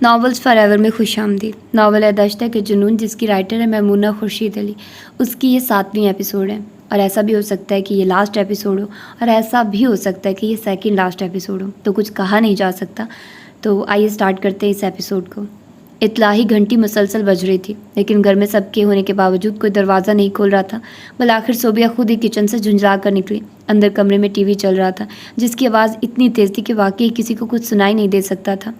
Novels forever में खुशामदीद। Novel है दश्त के जुनून, जिसकी राइटर है मैमूना खुर्शीद अली। उसकी ये 7वीं एपिसोड है और ऐसा भी हो सकता है कि ये लास्ट एपिसोड हो और ऐसा भी हो सकता है कि ये सेकंड लास्ट एपिसोड हो, तो कुछ कहा नहीं जा सकता। तो आइए स्टार्ट करते हैं इस एपिसोड को। इतलाही घंटी मुसलसल बज रही थी, लेकिन घर में सबके होने के बावजूद कोई दरवाज़ा नहीं खोल रहा था। बल आखिर सोबिया खुद ही किचन से झुंझला कर निकली। अंदर कमरे में टीवी चल रहा था, जिसकी आवाज़ इतनी तेज़ थी कि वाकई किसी को कुछ सुनाई नहीं दे सकता था।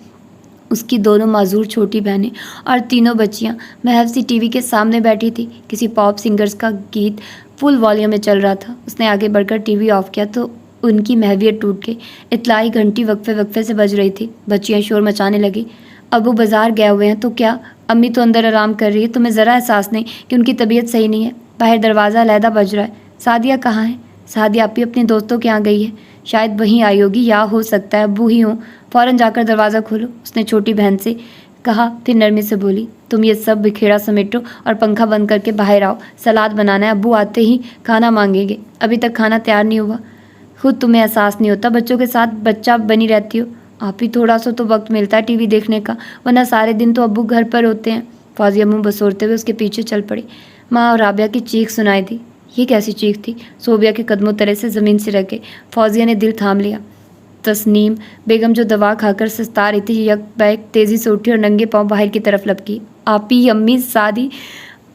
उसकी दोनों माजूर छोटी बहनें और तीनों बच्चियां महज सी टीवी के सामने बैठी थी। किसी पॉप सिंगर्स का गीत फुल वॉल्यूम में चल रहा था। उसने आगे बढ़कर टीवी ऑफ किया तो उनकी महवियत टूट गई। इतलाई घंटी वक्फे वक्फे से बज रही थी। बच्चियां शोर मचाने लगी। अबू बाजार गए हुए हैं तो क्या? अम्मी तो अंदर आराम कर रही है। तुम्हें ज़रा एहसास नहीं कि उनकी तबीयत सही नहीं है? बाहर दरवाज़ा अलहदा बज रहा है। सादिया कहाँ है? सादिया अपनी अपने दोस्तों के यहाँ गई है, शायद वहीं आई होगी, या हो सकता है अब्बू ही हों। फ़ौरन जाकर दरवाज़ा खोलो, उसने छोटी बहन से कहा। फिर नरमी से बोली, तुम ये सब बिखेड़ा समेटो और पंखा बंद करके बाहर आओ। सलाद बनाना है, अब्बू आते ही खाना मांगेंगे। अभी तक खाना तैयार नहीं हुआ। खुद तुम्हें एहसास नहीं होता, बच्चों के साथ बच्चा बनी रहती हो। आप ही थोड़ा सा तो वक्त मिलता है टीवी देखने का, वरना सारे दिन तो अब्बू घर पर होते हैं। फौजिया मुँह बसोरते हुए उसके पीछे चल पड़ी। माँ और राबिया की चीख सुनाई दी। ये कैसी चीख थी? सोबिया के कदमों तले से ज़मीन से रखे फौजिया ने दिल थाम लिया। तस्नीम बेगम, जो दवा खाकर सस्ता रही थी, यक बैक तेज़ी से उठी और नंगे पाँव बाहर की तरफ लपकी। आपी, अम्मी, सादी,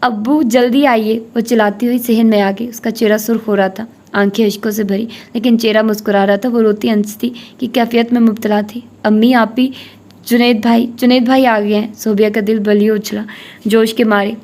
अब्बू जल्दी आइए, वो चिल्लाती हुई सहन में आ गई। उसका चेहरा सुर्ख हो रहा था, आंखें अश्कों से भरी, लेकिन चेहरा मुस्कुरा रहा था। वो रोती हंसती की कैफियत में मुब्तला थी। अम्मी, आपी, जुनैद भाई आ गए हैं। सोबिया का दिल बलियो उछला जोश के मारे।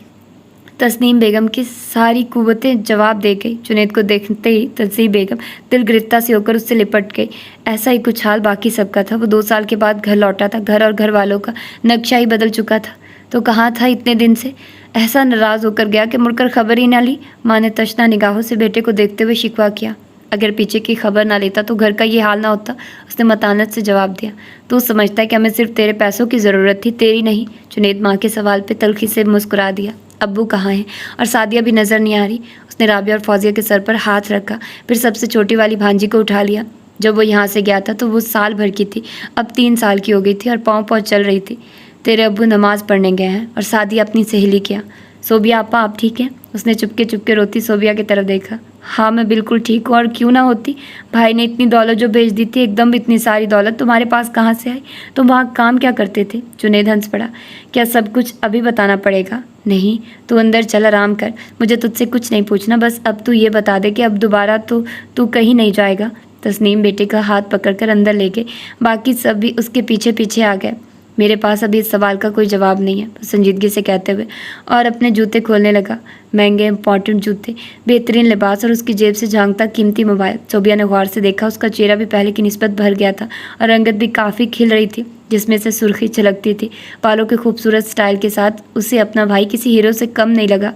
तस्नीम बेगम की सारी कुव्वतें जवाब दे गई। जुनैद को देखते ही तस्नीम बेगम दिल गिरफ्तार से होकर उससे लिपट गई। ऐसा ही कुछ हाल बाकी सबका था। वो 2 साल के बाद घर लौटा था। घर और घर वालों का नक्शा ही बदल चुका था। तो कहाँ था इतने दिन से? ऐसा नाराज़ होकर गया कि मुड़कर खबर ही ना ली। माँ ने तशना निगाहों से बेटे को देखते हुए शिकवा किया। अगर पीछे की खबर ना लेता तो घर का ये हाल ना होता, उसने मतानत से जवाब दिया। तू समझता है कि हमें सिर्फ तेरे पैसों की ज़रूरत थी, तेरी नहीं। जुनैद माँ के सवाल पे तल्खी से मुस्कुरा दिया। अब्बू कहाँ हैं? और सादिया भी नज़र नहीं आ रही। उसने राबिया और फौजिया के सर पर हाथ रखा, फिर सबसे छोटी वाली भांजी को उठा लिया। जब वो यहाँ से गया था तो वो साल भर की थी, अब 3 साल की हो गई थी और पाँव चल रही थी। तेरे अब्बू नमाज़ पढ़ने गए हैं। और सादिया अपनी सहेली क्या? सोबिया आपा, आप ठीक हैं? उसने चुपके चुपके रोती सोबिया की तरफ देखा। हाँ, मैं बिल्कुल ठीक हूँ, और क्यों ना होती। भाई ने इतनी दौलत जो भेज दी थी, एकदम इतनी सारी दौलत तुम्हारे पास कहाँ से आई? तुम वहाँ काम क्या करते थे? जुनैद हंस पड़ा। क्या सब कुछ अभी बताना पड़ेगा? नहीं, तू अंदर चल, आराम कर। मुझे तुझसे कुछ नहीं पूछना, बस अब तू ये बता दे कि अब दोबारा तो तू कहीं नहीं जाएगा। तस्नीम बेटे का हाथ पकड़कर अंदर ले गए। बाकी सब भी उसके पीछे पीछे आ गए। मेरे पास अभी इस सवाल का कोई जवाब नहीं है, संजीदगी से कहते हुए, और अपने जूते खोलने लगा। महंगे इंपॉर्टेंट जूते, बेहतरीन लिबास और उसकी जेब से झांकता कीमती मोबाइल। सोबिया ने गौर से देखा। उसका चेहरा भी पहले की निस्बत भर गया था और रंगत भी काफ़ी खिल रही थी, जिसमें से सुर्खी छलकती थी। बालों के खूबसूरत स्टाइल के साथ उसे अपना भाई किसी हीरो से कम नहीं लगा।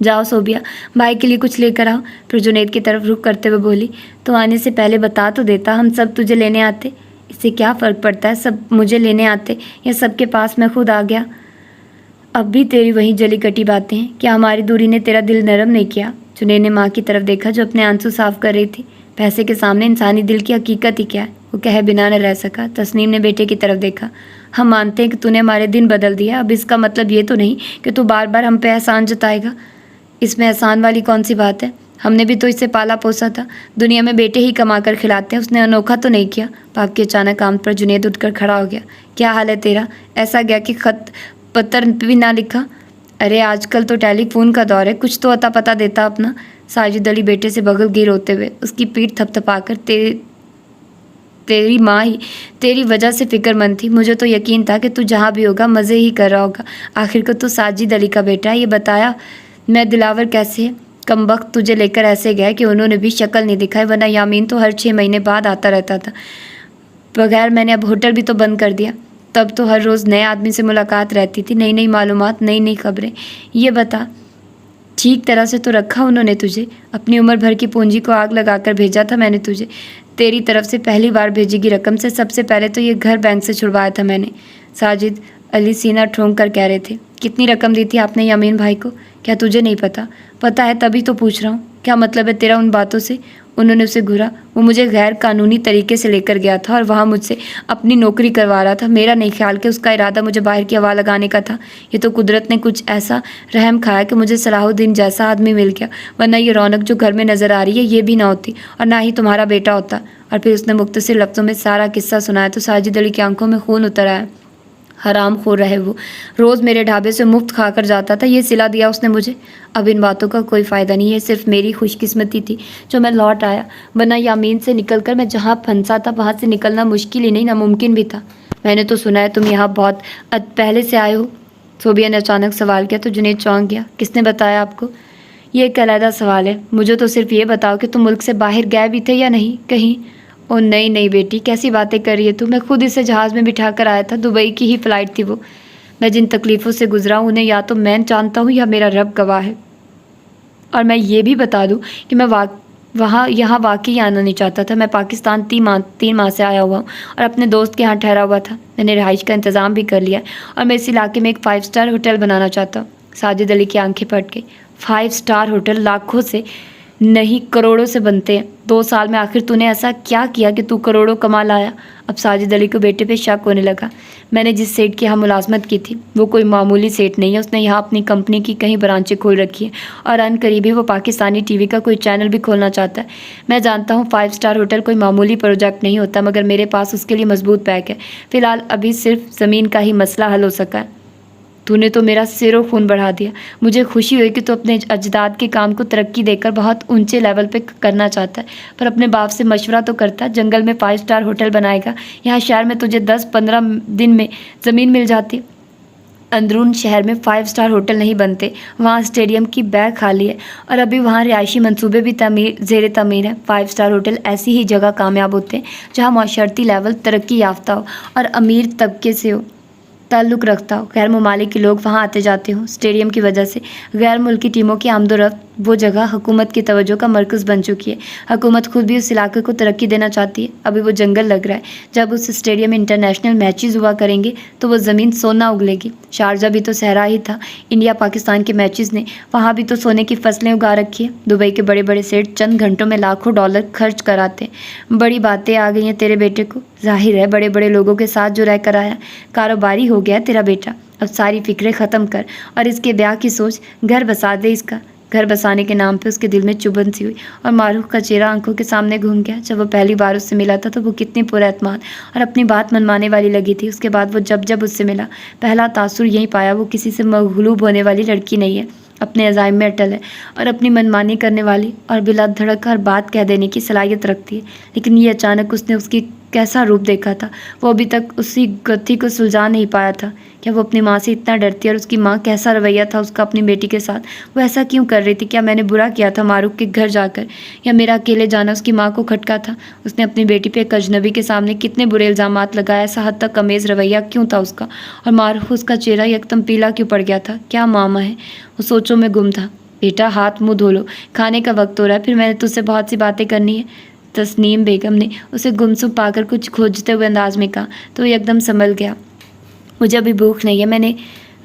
जाओ सोबिया, भाई के लिए कुछ लेकर आओ। फिर जुनैद की तरफ रुख करते हुए बोली, तो आने से पहले बता तो देता, हम सब तुझे लेने आते। इससे क्या फ़र्क पड़ता है, सब मुझे लेने आते या सबके पास मैं खुद आ गया। अब भी तेरी वही जली कटी बातें हैं। क्या हमारी दूरी ने तेरा दिल नरम नहीं किया? जुनैद ने माँ की तरफ देखा, जो अपने आंसू साफ कर रही थी। पैसे के सामने इंसानी दिल की हकीकत ही क्या है, वो कहे बिना न रह सका। तस्नीम ने बेटे की तरफ देखा। हम मानते हैं कि तूने हमारे दिन बदल दिया, अब इसका मतलब ये तो नहीं कि तू बार बार हम पे एहसान जताएगा। इसमें एहसान वाली कौन सी बात है? हमने भी तो इससे पाला पोसा था। दुनिया में बेटे ही कमा कर खिलाते हैं, उसने अनोखा तो नहीं किया। बाप के अचानक काम पर जुनैद उठकर खड़ा हो गया। क्या हाल है तेरा? ऐसा गया कि खत पत्र भी ना लिखा? अरे आजकल तो टेलीफोन का दौर है, कुछ तो अता पता देता अपना। साजिद अली बेटे से बगल गिर होते हुए उसकी पीठ थपथपाकर तेरी माँ ही तेरी वजह से फिक्रमंद थी। मुझे तो यकीन था कि तू जहाँ भी होगा मज़े ही कर रहा होगा। आखिर को तू साजिद अली का बेटा है। ये बताया मैं दिलावर कैसे है? कमबख्त तुझे लेकर ऐसे गया कि उन्होंने भी शक्ल नहीं दिखाई, वरना यामीन तो हर 6 महीने बाद आता रहता था। बगैर मैंने अब होटल भी तो बंद कर दिया। तब तो हर रोज़ नए आदमी से मुलाकात रहती थी, नई नई मालूमात, नई नई खबरें। ये बता, ठीक तरह से तो रखा उन्होंने तुझे? अपनी उम्र भर की पूंजी को आग लगाकर भेजा था मैंने तुझे। तेरी तरफ से पहली बार भेजी गई रकम से सबसे पहले तो ये घर बैंक से छुड़वाया था मैंने। साजिद अली सीना ठोंक कर कह रहे थे। कितनी रकम दी थी आपने यामीन भाई को? क्या तुझे नहीं पता? पता है, तभी तो पूछ रहा हूँ। क्या मतलब है तेरा उन बातों से? उन्होंने उसे घूरा। वो मुझे गैर कानूनी तरीके से लेकर गया था और वहाँ मुझसे अपनी नौकरी करवा रहा था। मेरा नहीं ख्याल कि उसका इरादा मुझे बाहर की हवा लगाने का था। ये तो कुदरत ने कुछ ऐसा रहम खाया कि मुझे सलाहुद्दीन जैसा आदमी मिल गया, वरना ये रौनक जो घर में नज़र आ रही है ये भी ना होती, और ना ही तुम्हारा बेटा होता। और फिर उसने मुख्तसर लफ्ज़ों में सारा किस्सा सुनाया तो साजिद अली की आंखों में खून उतर आया। हराम खोर रहे वो, रोज़ मेरे ढाबे से मुफ्त खाकर जाता था, ये सिला दिया उसने मुझे। अब इन बातों का कोई फ़ायदा नहीं है, सिर्फ मेरी खुशकिस्मती थी जो मैं लौट आया, वरना यामीन से निकलकर मैं जहाँ फंसा था वहाँ से निकलना मुश्किल ही नहीं नामुमकिन भी था। मैंने तो सुना है तुम यहाँ बहुत पहले से आए हो, सोबिया ने अचानक सवाल किया तो जुनैद चौंक गया। किसने बताया आपको? ये एक अलहदा सवाल है, मुझे तो सिर्फ ये बताओ कि तुम मुल्क से बाहर गए भी थे या नहीं कहीं? ओ नहीं नहीं बेटी, कैसी बातें कर रही है तू, मैं खुद इसे जहाज़ में बिठा कर आया था, दुबई की ही फ़्लाइट थी वो। मैं जिन तकलीफ़ों से गुजरा हूँ उन्हें या तो मैं जानता हूँ या मेरा रब गवाह है। और मैं ये भी बता दूँ कि मैं यहाँ वाकई आना नहीं चाहता था। मैं पाकिस्तान 3 माह से आया हुआ हूँ और अपने दोस्त के यहाँ ठहरा हुआ था। मैंने रिहाइश का इंतज़ाम भी कर लिया और मैं इस इलाके में एक 5 स्टार होटल बनाना चाहता हूँ। साजिद अली की आंखें फट गई। 5 स्टार होटल लाखों से नहीं करोड़ों से बनते हैं। 2 साल में आखिर तूने ऐसा क्या किया कि तू करोड़ों कमा लाया? अब साजिद अली को बेटे पे शक होने लगा। मैंने जिस सेठ की यहाँ मुलाजमत की थी वो कोई मामूली सेठ नहीं है, उसने यहाँ अपनी कंपनी की कई ब्रांचें खोल रखी है और अनकरीब ही वो पाकिस्तानी टीवी का कोई चैनल भी खोलना चाहता है। मैं जानता हूँ 5 स्टार होटल कोई मामूली प्रोजेक्ट नहीं होता, मगर मेरे पास उसके लिए मजबूत पैक है। फ़िलहाल अभी सिर्फ ज़मीन का ही मसला हल हो सका है। तूने तो मेरा सिरों खून बढ़ा दिया। मुझे खुशी हुई कि तू अपने अजदाद के काम को तरक्की देकर बहुत ऊंचे लेवल पे करना चाहता है, पर अपने बाप से मशवरा तो करता। जंगल में 5 स्टार होटल बनाएगा, यहाँ शहर में तुझे 10-15 दिन में ज़मीन मिल जाती। अंदरून शहर में 5 स्टार होटल नहीं बनते, वहाँ स्टेडियम की बैग खाली है और अभी वहाँ रिहायशी मंसूबे भी ज़ेर तमीर हैं। 5 स्टार होटल ऐसी ही जगह कामयाब होते हैं जहाँ माशरती लेवल तरक्की याफ्ता हो और अमीर तबके से हो ताल्लुक़ रखता हो। गैर ममालिक के लोग वहाँ आते जाते हों। स्टेडियम की वजह से गैर मुल्की टीमों की आमदोरफ्त वो जगह हुकूमत की तवज्जो का मरकज़ बन चुकी है। हुकूमत खुद भी उस इलाके को तरक्की देना चाहती है। अभी वो जंगल लग रहा है, जब उस स्टेडियम में इंटरनेशनल मैचेस हुआ करेंगे तो वो ज़मीन सोना उगलेगी। शारजा भी तो सहरा ही था, इंडिया पाकिस्तान के मैचेस ने वहाँ भी तो सोने की फसलें उगा रखी है। दुबई के बड़े बड़े सेठ चंद घंटों में लाखों डॉलर खर्च कराते हैं। बड़ी बातें आ गई हैं तेरे बेटे को, जाहिर है बड़े बड़े लोगों के साथ जो रह कर आया, कारोबारी हो गया तेरा बेटा। अब सारी फिक्रें ख़त्म कर और इसके ब्याह की सोच, घर बसा दे इसका। घर बसाने के नाम पे उसके दिल में चुभन सी हुई और मारूफ का चेहरा आंखों के सामने घूम गया। जब वो पहली बार उससे मिला था तो वो कितनी पुरएतमाद और अपनी बात मनवाने वाली लगी थी। उसके बाद वो जब उससे मिला, पहला तासुर यही पाया, वो किसी से मगलूब होने वाली लड़की नहीं है, अपने अज़ाइम में अटल है और अपनी मनमानी करने वाली और बिला धड़क हर बात कह देने की सलाहियत रखती है। लेकिन ये अचानक उसने उसकी कैसा रूप देखा था, वो अभी तक उसी गति को सुलझा नहीं पाया था। क्या वो अपनी माँ से इतना डरती है और उसकी माँ कैसा रवैया था उसका अपनी बेटी के साथ, वो ऐसा क्यों कर रही थी? क्या मैंने बुरा किया था मारूफ के घर जाकर, या मेरा अकेले जाना उसकी माँ को खटका था? उसने अपनी बेटी पे एक अजनबी के सामने कितने बुरे इल्ज़ामात लगाए, ऐसा हद तक अमेज़ रवैया क्यों था उसका? और मारूफ उसका चेहरा एकदम पीला क्यों पड़ गया था? क्या मामा है? वो सोचों में गुम था। बेटा हाथ मुँह धो लो, खाने का वक्त हो रहा है, फिर मैंने तुझसे बहुत सी बातें करनी है। तस्नीम बेगम ने उसे गुमसुम पाकर कुछ खोजते हुए अंदाज में कहा तो वो एकदम संभल गया। मुझे अभी भूख नहीं है, मैंने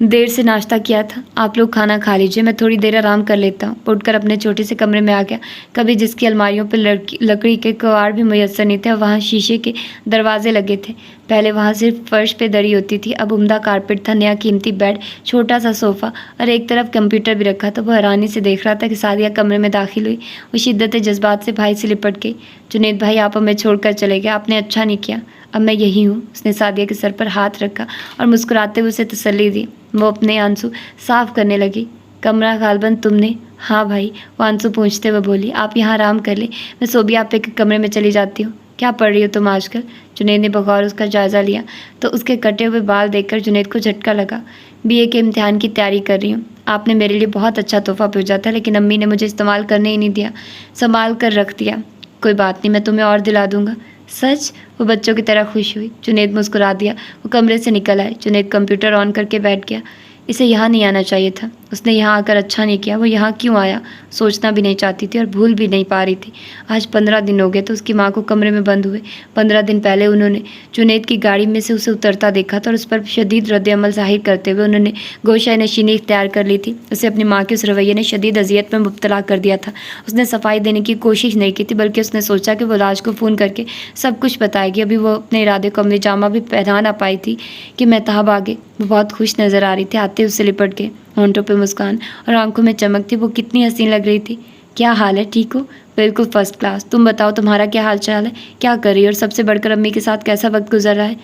देर से नाश्ता किया था, आप लोग खाना खा लीजिए, मैं थोड़ी देर आराम कर लेता हूँ। उठकर अपने छोटे से कमरे में आ गया। कभी जिसकी अलमारियों पर लकड़ी के कवाड़ भी मुयस्सर नहीं थे और वहाँ शीशे के दरवाजे लगे थे। पहले वहाँ सिर्फ फर्श पे दरी होती थी, अब उम्दा कारपेट था, नया कीमती बेड, छोटा सा सोफ़ा और एक तरफ कंप्यूटर भी रखा था। वो हैरानी से देख रहा था कि सादिया कमरे में दाखिल हुई। वो शिद्दत जज्बात से भाई से लिपट गई। जुनैद भाई आप हमें छोड़कर चले गए, आपने अच्छा नहीं किया, अब मैं यही हूँ। उसने सादिया के सर पर हाथ रखा और मुस्कुराते हुए उसे तसल्ली दी। वो अपने आंसू साफ करने लगी। कमरा गालबन तुमने? हाँ भाई, वो आंसू पूछते हुए बोली। आप यहाँ आराम कर ले, मैं सोबिया आपे के कमरे में चली जाती हूँ। क्या पढ़ रही हो तुम आजकल? जुनैद ने बगौर उसका जायज़ा लिया तो उसके कटे हुए बाल देखकर जुनैद को झटका लगा। बीए के इम्तिहान की तैयारी कर रही हूँ। आपने मेरे लिए बहुत अच्छा तोहफ़ा भेजा था, लेकिन अम्मी ने मुझे इस्तेमाल करने ही नहीं दिया, संभाल कर रख दिया। कोई बात नहीं, मैं तुम्हें और दिला दूँगा। सच? वो बच्चों की तरह खुश हुई। जुनैद मुस्कुरा दिया। वो कमरे से निकल आए। जुनैद कंप्यूटर ऑन करके बैठ गया। इसे यहाँ नहीं आना चाहिए था, उसने यहाँ आकर अच्छा नहीं किया। वो यहाँ क्यों आया सोचना भी नहीं चाहती थी और भूल भी नहीं पा रही थी। आज 15 दिन हो गए तो उसकी माँ को कमरे में बंद हुए। 15 दिन पहले उन्होंने जुनैद की गाड़ी में से उसे उतरता देखा था और उस पर शदीद रद्द-ए-अमल ज़ाहिर करते हुए उन्होंने गोशा नशीनी इख्तियार कर ली थी। उसे अपनी माँ के उस रवैये ने शदीद अजियत में मुब्तला कर दिया था। उसने सफाई देने की कोशिश नहीं की थी, बल्कि उसने सोचा कि वो राज को फ़ोन करके सब कुछ बताएगी। अभी वो अपने इरादे को अमली जामा भी पहना ना पाई थी कि मेहताब आ गए। वो बहुत खुश नज़र आ रही थी। आते उससे लिपट के, होंठों पे मुस्कान और आंखों में चमक थी। वो कितनी हसीन लग रही थी। क्या हाल है, ठीक हो? बिल्कुल फर्स्ट क्लास। तुम बताओ, तुम्हारा क्या हाल चाल है? क्या कर रही हो? और सबसे बढ़कर अम्मी के साथ कैसा वक्त गुजर रहा है?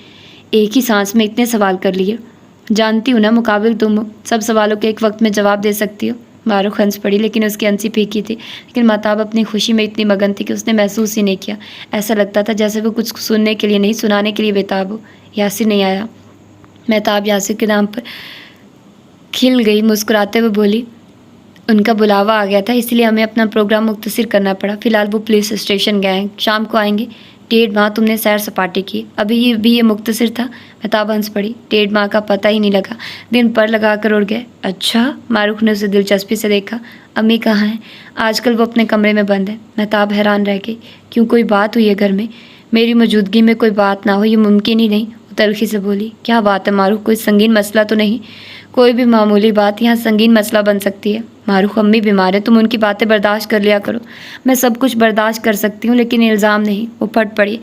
एक ही सांस में इतने सवाल कर लिए। जानती हूँ ना, मुकाबिल तुम हो, सब सवालों के एक वक्त में जवाब दे सकती हो। मारूख हंस पड़ी, लेकिन उसकी हंसी फीकी थी। लेकिन महताब अपनी खुशी में इतनी मगन थी कि उसने महसूस ही नहीं किया। ऐसा लगता था जैसे वो कुछ सुनने के लिए नहीं, सुनाने के लिए बेताब हो। यासिर नहीं आया। महताब यासिर के नाम पर खिल गई। मुस्कुराते हुए बोली, उनका बुलावा आ गया था, इसलिए हमें अपना प्रोग्राम मुख्तसर करना पड़ा। फ़िलहाल वो पुलिस स्टेशन गए हैं, शाम को आएंगे। 1.5 माह तुमने सैर सपाटे की, अभी ये मुख्तसर था। महताब हंस पड़ी। 1.5 माह का पता ही नहीं लगा, दिन पर लगा कर उड़ गए। अच्छा? मारूख ने उसे दिलचस्पी से देखा। अम्मी कहाँ हैं? आजकल वो अपने कमरे में बंद है। महताब हैरान रह गई। क्यों, कोई बात हुई है घर में? मेरी मौजूदगी में कोई बात ना हो, ये मुमकिन ही नहीं। वो तल्खी से बोली। क्या बात है मारूख, कोई संगीन मसला तो नहीं? कोई भी मामूली बात यहाँ संगीन मसला बन सकती है। मारूख, अम्मी बीमार है, तुम उनकी बातें बर्दाश्त कर लिया करो। मैं सब कुछ बर्दाश्त कर सकती हूँ, लेकिन इल्ज़ाम नहीं। वो फट पड़ी।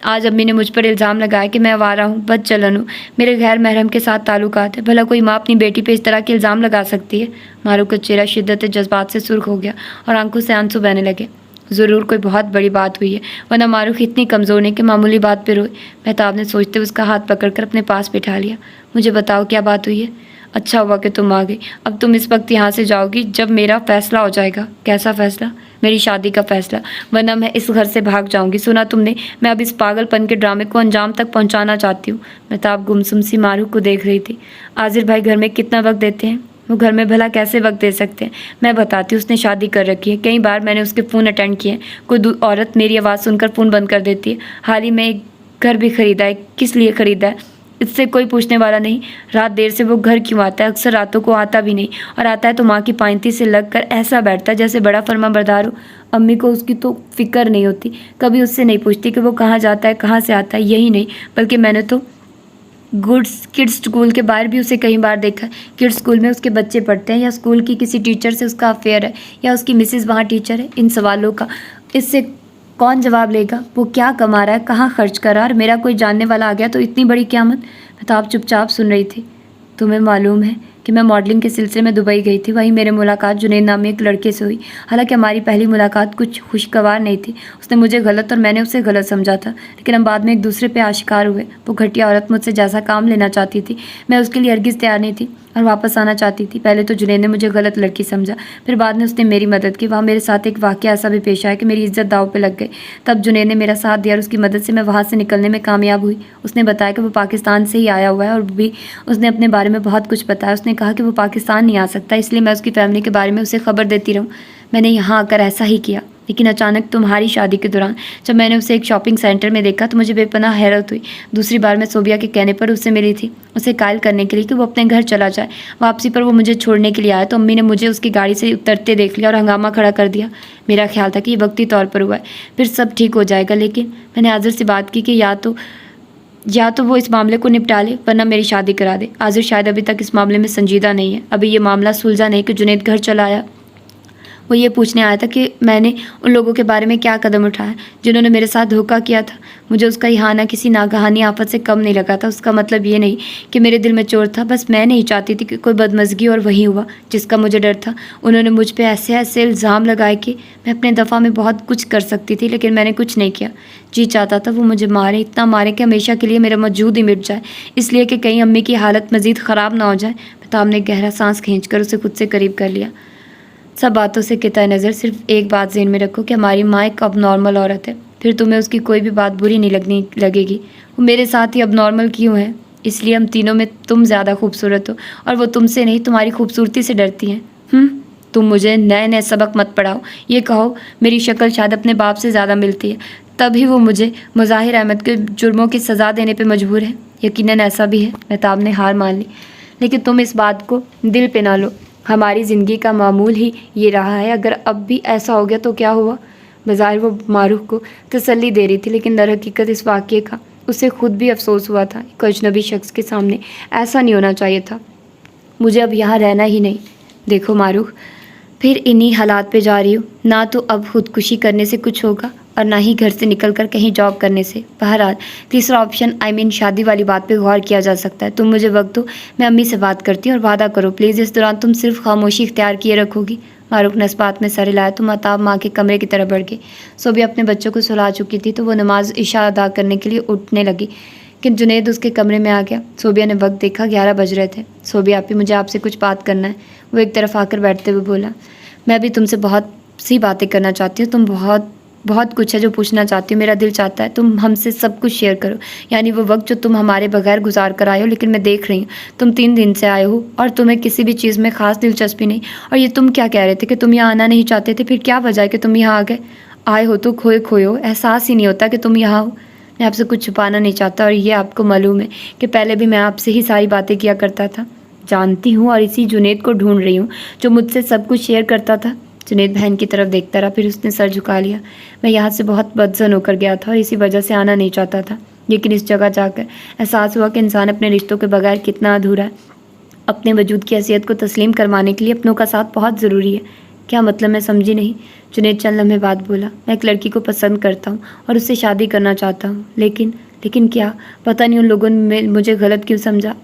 आज अम्मी ने मुझ पर इल्ज़ाम लगाया कि मैं आवारा हूँ, बदचलन हूँ, मेरे गैर महरम के साथ ताल्लुकात है। भला कोई माँ अपनी बेटी पे इस तरह के इल्ज़ाम लगा सकती है? मारूख का चेहरा शिद्दत जज्बात से सुर्ख हो गया और आंखों से आंसू बहने लगे। ज़रूर कोई बहुत बड़ी बात हुई है, वरना मारूख इतनी कमज़ोर नहीं कि मामूली बात पर रोए। महताब ने सोचते हुए उसका हाथ पकड़कर अपने पास बिठा लिया। मुझे बताओ, क्या बात हुई है? अच्छा हुआ कि तुम आ गई। अब तुम इस वक्त यहाँ से जाओगी जब मेरा फ़ैसला हो जाएगा। कैसा फ़ैसला? मेरी शादी का फ़ैसला, वरना मैं इस घर से भाग जाऊँगी। सुना तुमने, मैं अब इस पागलपन के ड्रामे को अंजाम तक पहुँचाना चाहती हूँ। महताब गुमसुम सी मारूख को देख रही थी। आजिर भाई घर में कितना वक्त देते हैं? वो घर में भला कैसे वक्त दे सकते हैं? मैं बताती हूँ, उसने शादी कर रखी है। कई बार मैंने उसके फ़ोन अटेंड किए हैं। कोई औरत मेरी आवाज़ सुनकर फ़ोन बंद कर देती है। हाल ही में एक घर भी ख़रीदा है। किस लिए ख़रीदा है? इससे कोई पूछने वाला नहीं। रात देर से वो घर क्यों आता है? अक्सर रातों को आता भी नहीं, और आता है तो माँ की पांती से लग कर ऐसा बैठता है जैसे बड़ा फर्माबरदार हो। अम्मी को उसकी तो फिक्र नहीं होती, कभी उससे नहीं पूछती कि वो कहाँ जाता है, कहाँ से आता है। यही नहीं, बल्कि मैंने तो किड्स स्कूल के बाहर भी उसे कई बार देखा है। किड्स स्कूल में उसके बच्चे पढ़ते हैं, या स्कूल की किसी टीचर से उसका अफेयर है, या उसकी मिसेज़ वहाँ टीचर है। इन सवालों का इससे कौन जवाब लेगा? वो क्या कमा रहा है, कहाँ खर्च कर रहा है, और मेरा कोई जानने वाला आ गया तो इतनी बड़ी क़यामत। महताब चुपचाप सुन रही थी। तुम्हें मालूम है कि मैं मॉडलिंग के सिलसिले में दुबई गई थी। वहीं मेरी मुलाकात जुनैद नामी एक लड़के से हुई। हालांकि हमारी पहली मुलाकात कुछ खुशगवार नहीं थी। उसने मुझे गलत और मैंने उसे गलत समझा था, लेकिन हम बाद में एक दूसरे पे आशिकार हुए। वो घटिया औरत मुझसे जैसा काम लेना चाहती थी, मैं उसके लिए हरगिज़ तैयार नहीं थी और वापस आना चाहती थी। पहले तो जुनैद ने मुझे गलत लड़की समझा, फिर बाद में उसने मेरी मदद की। वहाँ मेरे साथ एक वाक़या ऐसा भी पेश आया कि मेरी इज्जत दाव पे लग गई। तब जुनैद ने मेरा साथ दिया और उसकी मदद से मैं वहाँ से निकलने में कामयाब हुई। उसने बताया कि वो पाकिस्तान से ही आया हुआ है, और भी उसने अपने बारे में बहुत कुछ बताया। उसने कहा कि वो पाकिस्तान नहीं आ सकता, इसलिए मैं उसकी फैमिली के बारे में उसे खबर देती रहूँ। मैंने यहाँ आकर ऐसा ही किया। लेकिन अचानक तुम्हारी शादी के दौरान जब मैंने उसे एक शॉपिंग सेंटर में देखा तो मुझे बेपनाह हैरत हुई। दूसरी बार मैं सोबिया के कहने पर उससे मिली थी, उसे कायल करने के लिए कि वो अपने घर चला जाए। वापसी पर वो मुझे छोड़ने के लिए आया तो अम्मी ने मुझे उसकी गाड़ी से उतरते देख लिया और हंगामा खड़ा कर दिया। मेरा ख्याल था कि ये वक्ती तौर पर हुआ है, फिर सब ठीक हो जाएगा। लेकिन मैंने आज़िर से बात की कि या तो वो इस मामले को निपटा ले, वरना मेरी शादी करा दे। आज़िर शायद अभी तक इस मामले में संजीदा नहीं है। अभी ये मामला सुलझा नहीं कि जुनैद घर चला आया। वो ये पूछने आया था कि मैंने उन लोगों के बारे में क्या कदम उठाया जिन्होंने मेरे साथ धोखा किया था। मुझे उसका यहाँ ना किसी नागहानी आफत से कम नहीं लगा था। उसका मतलब ये नहीं कि मेरे दिल में चोर था, बस मैं नहीं चाहती थी कि कोई बदमज़गी, और वही हुआ जिसका मुझे डर था। उन्होंने मुझ पे ऐसे ऐसे इल्ज़ाम लगाए कि मैं अपने दफ़ा में बहुत कुछ कर सकती थी, लेकिन मैंने कुछ नहीं किया। जी चाहता था वो मुझे मारे, इतना मारे कि हमेशा के लिए मेरा वजूद ही मिट जाए, इसलिए कि कहीं अम्मी की हालत मज़ीद ख़राब ना हो जाए। महताब ने गहरा सांस खींचकर उसे खुद से करीब कर लिया। सब बातों से किता नज़र सिर्फ एक बात ज़हन में रखो कि हमारी माँ एक अब नॉर्मल औरत है, फिर तुम्हें उसकी कोई भी बात बुरी नहीं लगेगी। वो मेरे साथ ही अब नॉर्मल क्यों है? इसलिए हम तीनों में तुम ज़्यादा खूबसूरत हो, और वो तुमसे नहीं, तुम्हारी खूबसूरती से डरती हैं। तुम मुझे नए नए सबक मत पढ़ाओ। ये कहो मेरी शक्ल शायद अपने बाप से ज़्यादा मिलती है, तभी वो मुझे मुज़ाहिर अहमद के जुर्मों की सज़ा देने पर मजबूर है। यकीनन ऐसा भी है। महताब ने हार मान ली। लेकिन तुम इस बात को दिल पे ना लो। हमारी ज़िंदगी का मामूल ही ये रहा है। अगर अब भी ऐसा हो गया तो क्या हुआ? बज़ाहिर वो मारूफ को तसल्ली दे रही थी, लेकिन दरहकीकत इस वाक़ये का उसे खुद भी अफसोस हुआ था। एक अजनबी शख्स के सामने ऐसा नहीं होना चाहिए था। मुझे अब यहाँ रहना ही नहीं। देखो मारूफ, फिर इन्हीं हालात पे जा रही हूँ। ना तो अब खुदकुशी करने से कुछ होगा और ना ही घर से निकलकर कहीं जॉब करने से। बहरहाल तीसरा ऑप्शन शादी वाली बात पे गौर किया जा सकता है। तुम मुझे वक्त दो, मैं अम्मी से बात करती हूँ और वादा करो प्लीज़ इस दौरान तुम सिर्फ खामोशी इख्तियार किए रखोगी। मारूफ ने इस बात में सर हिलाया तो महताब माँ के कमरे की तरफ बढ़ गई। सोबिया अपने बच्चों को सुला चुकी थी तो वो नमाज इशा अदा करने के लिए उठने लगी कि जुनैद उसके कमरे में आ गया। सोबिया ने वक्त देखा, 11 बज रहे थे। सोबिया आपी, मुझे आपसे कुछ बात करना है। वो एक तरफ आकर बैठते हुए बोला, मैं भी तुमसे बहुत सी बातें करना चाहती हूँ। तुम बहुत कुछ है जो पूछना चाहती हो। मेरा दिल चाहता है तुम हमसे सब कुछ शेयर करो, यानी वो वक्त जो तुम हमारे बगैर गुजार कर आए हो। लेकिन मैं देख रही हूँ तुम 3 दिन से आए हो और तुम्हें किसी भी चीज़ में ख़ास दिलचस्पी नहीं। और ये तुम क्या कह रहे थे कि तुम यहाँ आना नहीं चाहते थे, फिर क्या वजह है कि तुम यहाँ आ गए? आए हो तो खोए हो, एहसास ही नहीं होता कि तुम यहाँ हो। मैं आपसे कुछ छुपाना नहीं चाहता और ये आपको मालूम है कि पहले भी मैं आपसे ही सारी बातें किया करता था। जानती हूँ, और इसी जुनैद को ढूंढ रही हूँ जो मुझसे सब कुछ शेयर करता था। जुनैद बहन की तरफ देखता रहा, फिर उसने सर झुका लिया। मैं यहाँ से बहुत बदजन होकर गया था और इसी वजह से आना नहीं चाहता था। लेकिन इस जगह जाकर एहसास हुआ कि इंसान अपने रिश्तों के बगैर कितना अधूरा है। अपने वजूद की हैसियत को तस्लीम करवाने के लिए अपनों का साथ बहुत ज़रूरी है। क्या मतलब? मैं समझी नहीं। जुनैद चंद लम्हे बाद बोला, मैं एक लड़की को पसंद करता हूँ और उससे शादी करना चाहता हूँ। लेकिन क्या? पता नहीं उन लोगों ने मुझे गलत क्यों समझा।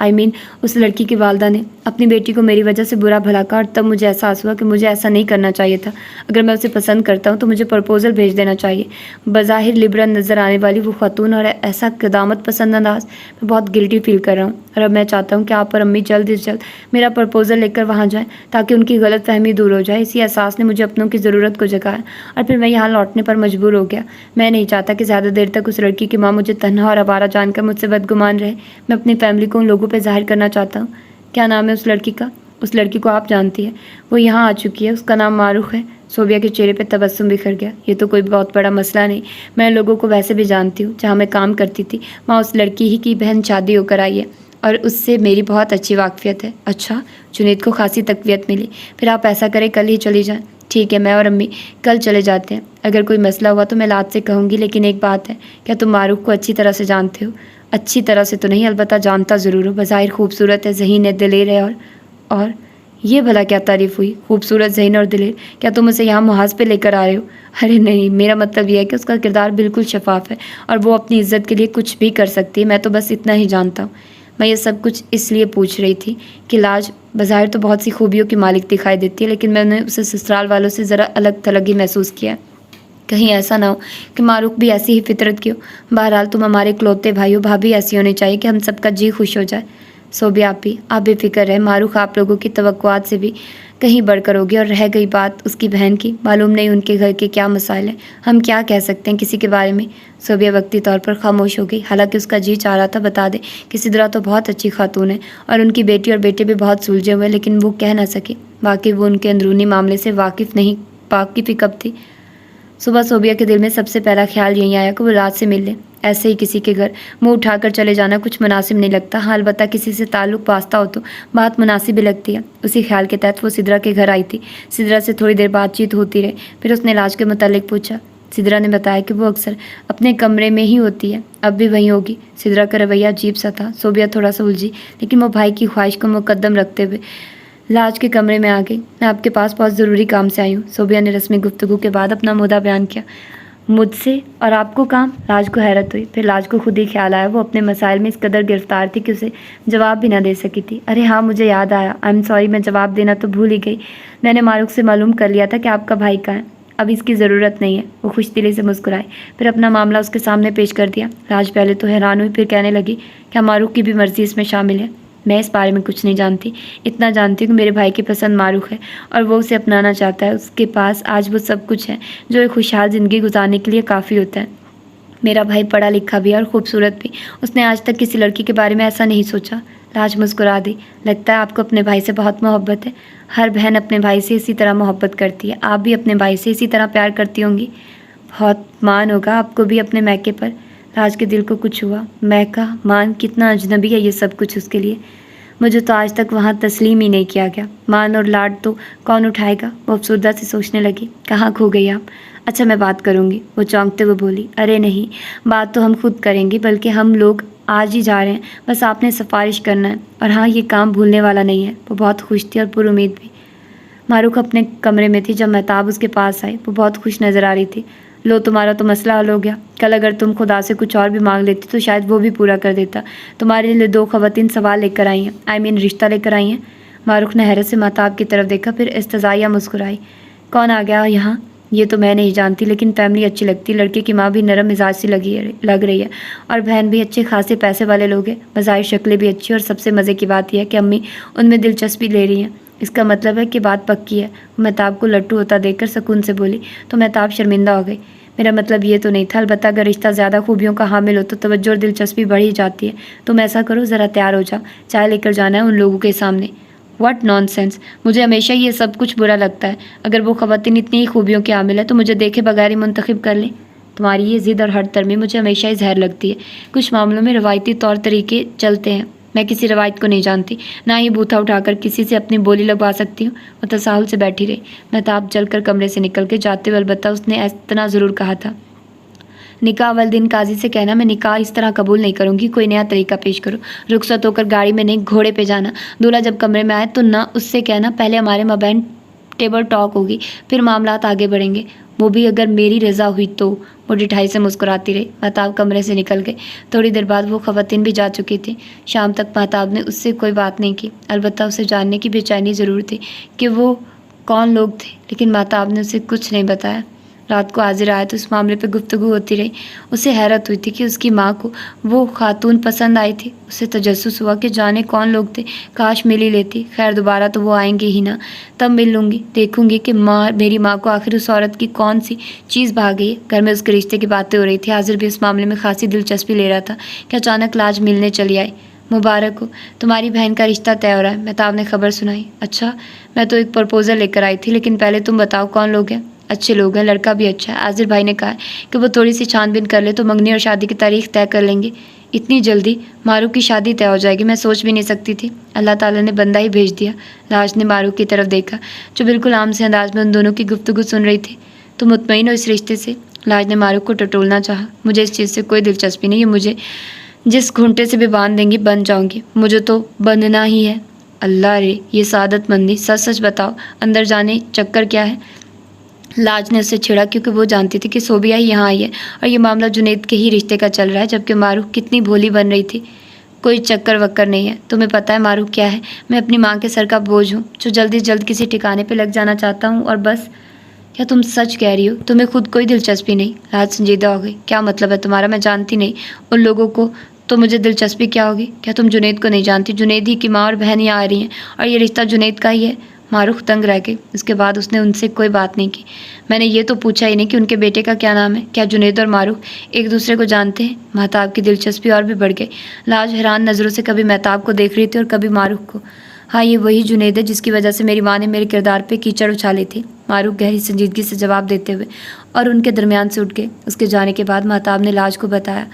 उस लड़की की वालदा ने अपनी बेटी को मेरी वजह से बुरा भला कहा और तब मुझे एहसास हुआ कि मुझे ऐसा नहीं करना चाहिए था। अगर मैं उसे पसंद करता हूँ तो मुझे प्रपोज़ल भेज देना चाहिए। बज़ाहिर लिबरल नज़र आने वाली वो खातून और ऐसा क़दामत पसंद अंदाज, मैं बहुत गिल्टी फील कर रहा हूँ। और अब मैं चाहता हूँ कि आप और अम्मी जल्द से जल्द मेरा प्रपोज़ल लेकर वहाँ जाएँ ताकि उनकी गलतफहमी दूर हो जाए। इसी एहसास ने मुझे अपनों की ज़रूरत को जगाया और फिर मैं यहाँ लौटने पर मजबूर हो गया। मैं नहीं चाहता कि ज़्यादा देर तक उस लड़की की माँ मुझे तन्हा और आवारा जानकर मुझसे बदगुमान रहे। मैं अपनी फैमिली को उन लोगों पे जाहिर करना चाहता हूँ। क्या नाम है उस लड़की का? उस लड़की को आप जानती हैं, वो यहाँ आ चुकी है, उसका नाम मारूफ है। सोबिया के चेहरे पे तबस्सुम बिखर गया। ये तो कोई बहुत बड़ा मसला नहीं, मैं लोगों को वैसे भी जानती हूँ। जहाँ मैं काम करती थी वहाँ उस लड़की ही की बहन शादी होकर आई है और उससे मेरी बहुत अच्छी वाकफियत है। अच्छा, जुनैद को खासी तकवीत मिली। फिर आप ऐसा करें कल ही चली जाएँ। ठीक है, मैं और अम्मी कल चले जाते हैं। अगर कोई मसला हुआ तो मैं लात से कहूँगी, लेकिन एक बात है, क्या तुम मारूफ को अच्छी तरह से जानते हो? अच्छी तरह से तो नहीं, अलबत्ता जानता ज़रूर हो। बज़ाहिर खूबसूरत है, ज़हीन है, दिलेर है और ये भला क्या तारीफ़ हुई? खूबसूरत, ज़हीन और दिलेर? क्या तुम उसे यहाँ मुहाज़ पे लेकर आ रहे हो? अरे नहीं, मेरा मतलब यह है कि उसका किरदार बिल्कुल शफाफ है और वो अपनी इज़्ज़त के लिए कुछ भी कर सकती है। मैं तो बस इतना ही जानता हूँ। मैं ये सब कुछ इसलिए पूछ रही थी कि लाज बज़ाहिर तो बहुत सी खूबियों की मालिक दिखाई देती है, लेकिन मैंने उसे ससुराल वालों से ज़रा अलग थलग ही महसूस किया। कहीं ऐसा ना हो कि मारूफ भी ऐसी ही फितरत की हो। बहरहाल तुम हमारे इकलौते भाई हो, भाभी ऐसी होनी चाहिए कि हम सबका जी खुश हो जाए। सोबिया आप बेफिक्र रहे, मारूफ आप लोगों की तवक्कुआत से भी कहीं बढ़कर होगी। और रह गई बात उसकी बहन की, मालूम नहीं उनके घर के क्या मसाइल हैं, हम क्या कह सकते हैं किसी के बारे में। सोबिया वक्ती तौर पर खामोश हो गई। हालांकि उसका जी चाह रहा था बता दे कि सिदरा तो बहुत अच्छी खातून है और उनकी बेटी और बेटे भी बहुत सुलझे हुए, लेकिन वो कह ना सके। बाकी वो उनके अंदरूनी मामले से वाकिफ़ ही कब थी। सुबह सोबिया के दिल में सबसे पहला ख्याल यही आया कि वो रात से मिल ले। ऐसे ही किसी के घर मुंह उठाकर चले जाना कुछ मुनासिब नहीं लगता। हाँ, अलबत्ता किसी से ताल्लुक़ वास्ता हो तो बात मुनासिब ही लगती है। उसी ख्याल के तहत वो सिदरा के घर आई थी। सिदरा से थोड़ी देर बातचीत होती रही, फिर उसने इलाज के मुतालिक पूछा। सिदरा ने बताया कि वो अक्सर अपने कमरे में ही होती है, अब भी वहीं होगी। सिदरा का रवैया अजीब सा था। सोबिया थोड़ा सा उलझी, लेकिन वो भाई की ख्वाहिश को मुकद्दम रखते हुए लाज के कमरे में आ गई। मैं आपके पास बहुत ज़रूरी काम से आई हूँ। सोबिया ने रस्मी गुफ्तगू के बाद अपना मुद्दा बयान किया। मुझसे और आपको काम? लाज को हैरत हुई, फिर लाज को खुद ही ख्याल आया वो अपने मसाइल में इस कदर गिरफ्तार थी कि उसे जवाब भी ना दे सकी थी। अरे हाँ, मुझे याद आया, आई एम सॉरी, मैं जवाब देना तो भूल ही गई। मैंने मारूफ से मालूम कर लिया था कि आपका भाई कहाँ है, अब इसकी ज़रूरत नहीं है। वो खुश दिली से मुस्कुराई, फिर अपना मामला उसके सामने पेश कर दिया। लाज पहले तो हैरान हुई, फिर कहने लगी, क्या मारूफ की भी मर्ज़ी इसमें शामिल है? मैं इस बारे में कुछ नहीं जानती, इतना जानती हूँ कि मेरे भाई की पसंद मारूफ है और वो उसे अपनाना चाहता है। उसके पास आज वो सब कुछ है जो एक खुशहाल ज़िंदगी गुजारने के लिए काफ़ी होता है। मेरा भाई पढ़ा लिखा भी है और ख़ूबसूरत भी। उसने आज तक किसी लड़की के बारे में ऐसा नहीं सोचा। लाज मुस्कुरा दी। लगता है आपको अपने भाई से बहुत मोहब्बत है। हर बहन अपने भाई से इसी तरह मोहब्बत करती है। आप भी अपने भाई से इसी तरह प्यार करती होंगी। बहुत मान होगा आपको भी अपने मैके पर। लाज के दिल को कुछ हुआ। मैका, मान, कितना अजनबी है ये सब कुछ उसके लिए। मुझे तो आज तक वहाँ तस्लीम ही नहीं किया गया। मान और लाड तो कौन उठाएगा? वो अफसरदा से सोचने लगी। कहाँ खो गई आप? अच्छा मैं बात करूँगी, वो चौंकते हुए बोली। अरे नहीं, बात तो हम खुद करेंगे, बल्कि हम लोग आज ही जा रहे हैं, बस आपने सिफारिश करना है। और हाँ, ये काम भूलने वाला नहीं है। वो बहुत खुश थी और पुरुमीद भी। मारूख अपने कमरे में थी जब महताब उसके पास आई। वो बहुत खुश नज़र आ रही थी। लो, तुम्हारा तो मसला हल हो गया। कल अगर तुम खुदा से कुछ और भी मांग लेती तो शायद वो भी पूरा कर देता। तुम्हारे लिए 2 ख़वातीन सवाल लेकर आई हैं, रिश्ता लेकर आई हैं। मारूख ने हैरत से महताब की तरफ देखा, फिर इस्तज़ाइया मुस्कुराई। कौन आ गया यहाँ? ये तो मैं नहीं जानती, लेकिन फैमिली अच्छी लगती। लड़के की माँ भी नरम मिजाज सी लग रही है, और बहन भी अच्छे खासे पैसे वाले लोग हैं। बज़ाहिर शक्लें भी अच्छी, और सबसे मज़े की बात यह है कि अम्मी उनमें दिलचस्पी ले रही हैं। इसका मतलब है कि बात पक्की है। महताब को लट्टू होता देखकर सुकून से बोली। तो महताब शर्मिंदा हो गई। मेरा मतलब ये तो नहीं था, अलबत्ता अगर रिश्ता ज़्यादा खूबियों का हामिल हो तो तवज्जो और दिलचस्पी बढ़ ही जाती है। तुम ऐसा करो, ज़रा तैयार हो जाओ, चाय लेकर जाना है उन लोगों के सामने। What nonsense! मुझे हमेशा ये सब कुछ बुरा लगता है। अगर वो ख़वातीन इतनी ही खूबियों के हामिल है तो मुझे देखे बगैर ही मुंतखब कर लें। तुम्हारी ये ज़िद और हठधर्मी मुझे हमेशा ही ज़हर लगती है। कुछ मामलों में रवायती तौर तरीके चलते हैं। मैं किसी रवायत को नहीं जानती, ना ही बूथा उठाकर किसी से अपनी बोली लगवा सकती हूँ। वो तसाहुल से बैठी रही। महताब जलकर कमरे से निकल के जाते हुए अलबत्ता उसने इतना ज़रूर कहा था, निकाह वाले दिन काजी से कहना मैं निकाह इस तरह कबूल नहीं करूँगी, कोई नया तरीका पेश करो। रुखसत होकर गाड़ी में नहीं, घोड़े पे जाना। दूल्हा जब कमरे में आए तो ना उससे कहना पहले हमारे माबैन टेबल टॉक होगी, फिर मामलात आगे बढ़ेंगे, वो भी अगर मेरी रज़ा हुई तो। वो ढिठाई से मुस्कुराती रही। महताब कमरे से निकल गए। थोड़ी देर बाद वो ख़वातीन भी जा चुकी थी। शाम तक महताब ने उससे कोई बात नहीं की। अलबत्ता उसे जानने की बेचैनी ज़रूर थी कि वो कौन लोग थे, लेकिन महताब ने उसे कुछ नहीं बताया। रात को हाजिर आया तो इस मामले पे गुफ्तगू होती रही। उसे हैरत हुई थी कि उसकी माँ को वो खातून पसंद आई थी। उसे तजस्सुस हुआ कि जाने कौन लोग थे, काश मिल ही लेती। खैर, दोबारा तो वो आएंगे ही ना, तब मिल लूँगी, देखूँगी कि मेरी माँ को आखिर उस औरत की कौन सी चीज़ भाग गई है। घर में उसके रिश्ते की बातें हो रही थी। हाजिर भी इस मामले में खासी दिलचस्पी ले रहा था कि अचानक लाज मिलने चली आई। मुबारक हो, तुम्हारी बहन का रिश्ता तय हो रहा है, महताब ने खबर सुनाई। अच्छा, मैं तो एक प्रपोज़ल लेकर आई थी, लेकिन पहले तुम बताओ कौन लोग हैं। अच्छे लोग हैं, लड़का भी अच्छा है। आजिर भाई ने कहा कि वो थोड़ी सी छानबीन कर ले तो मंगनी और शादी की तारीख तय कर लेंगे। इतनी जल्दी मारूफ की शादी तय हो जाएगी? मैं सोच भी नहीं सकती थी। अल्लाह ताला ने बंदा ही भेज दिया। लाज ने मारूफ की तरफ देखा, जो बिल्कुल आम से अंदाज में उन दोनों की गुफ्तगू सुन रही थी। तुम मुतमईन हो इस रिश्ते से? लाज ने मारूफ को टटोलना चाहा। मुझे इस चीज़ से कोई दिलचस्पी नहीं है। मुझे जिस घूंटे से भी बांध देंगी बन जाऊंगी। मुझे तो बंधना ही है। अल्लाह रे, ये सादतमंदी! सच सच बताओ, अंदर जाने चक्कर क्या है? लाज ने उससे छिड़ा, क्योंकि वो जानती थी कि सोबिया ही यहाँ आई है और ये मामला जुनैद के ही रिश्ते का चल रहा है, जबकि मारूफ कितनी भोली बन रही थी। कोई चक्कर वक्कर नहीं है। तुम्हें पता है मारूफ क्या है? मैं अपनी माँ के सर का बोझ हूँ, जो जल्दी से जल्द किसी ठिकाने पे लग जाना चाहता हूँ, और बस। क्या तुम सच कह रही हो? तुम्हें खुद कोई दिलचस्पी नहीं? लाज संजीदा हो गई। क्या मतलब है तुम्हारा? मैं जानती नहीं उन लोगों को, तो मुझे दिलचस्पी क्या होगी? क्या तुम जुनैद को नहीं जानती? जुनैद ही की माँ और बहन यहाँ आ रही हैं, और ये रिश्ता जुनैद का ही है। मारूफ तंग रह गई। उसके बाद उसने उनसे कोई बात नहीं की। मैंने ये तो पूछा ही नहीं कि उनके बेटे का क्या नाम है। क्या जुनैद और मारूफ एक दूसरे को जानते हैं? महताब की दिलचस्पी और भी बढ़ गई। लाज हैरान नज़रों से कभी महताब को देख रही थी और कभी मारूफ को। हाँ, ये वही जुनैद है जिसकी वजह से मेरी माँ ने मेरे किरदार पे कीचड़ उछाली थी। मारूफ गहरी संजीदगी से जवाब देते हुए और उनके दरमियान से उठ गए। उसके जाने के बाद महताब ने लाज को बताया,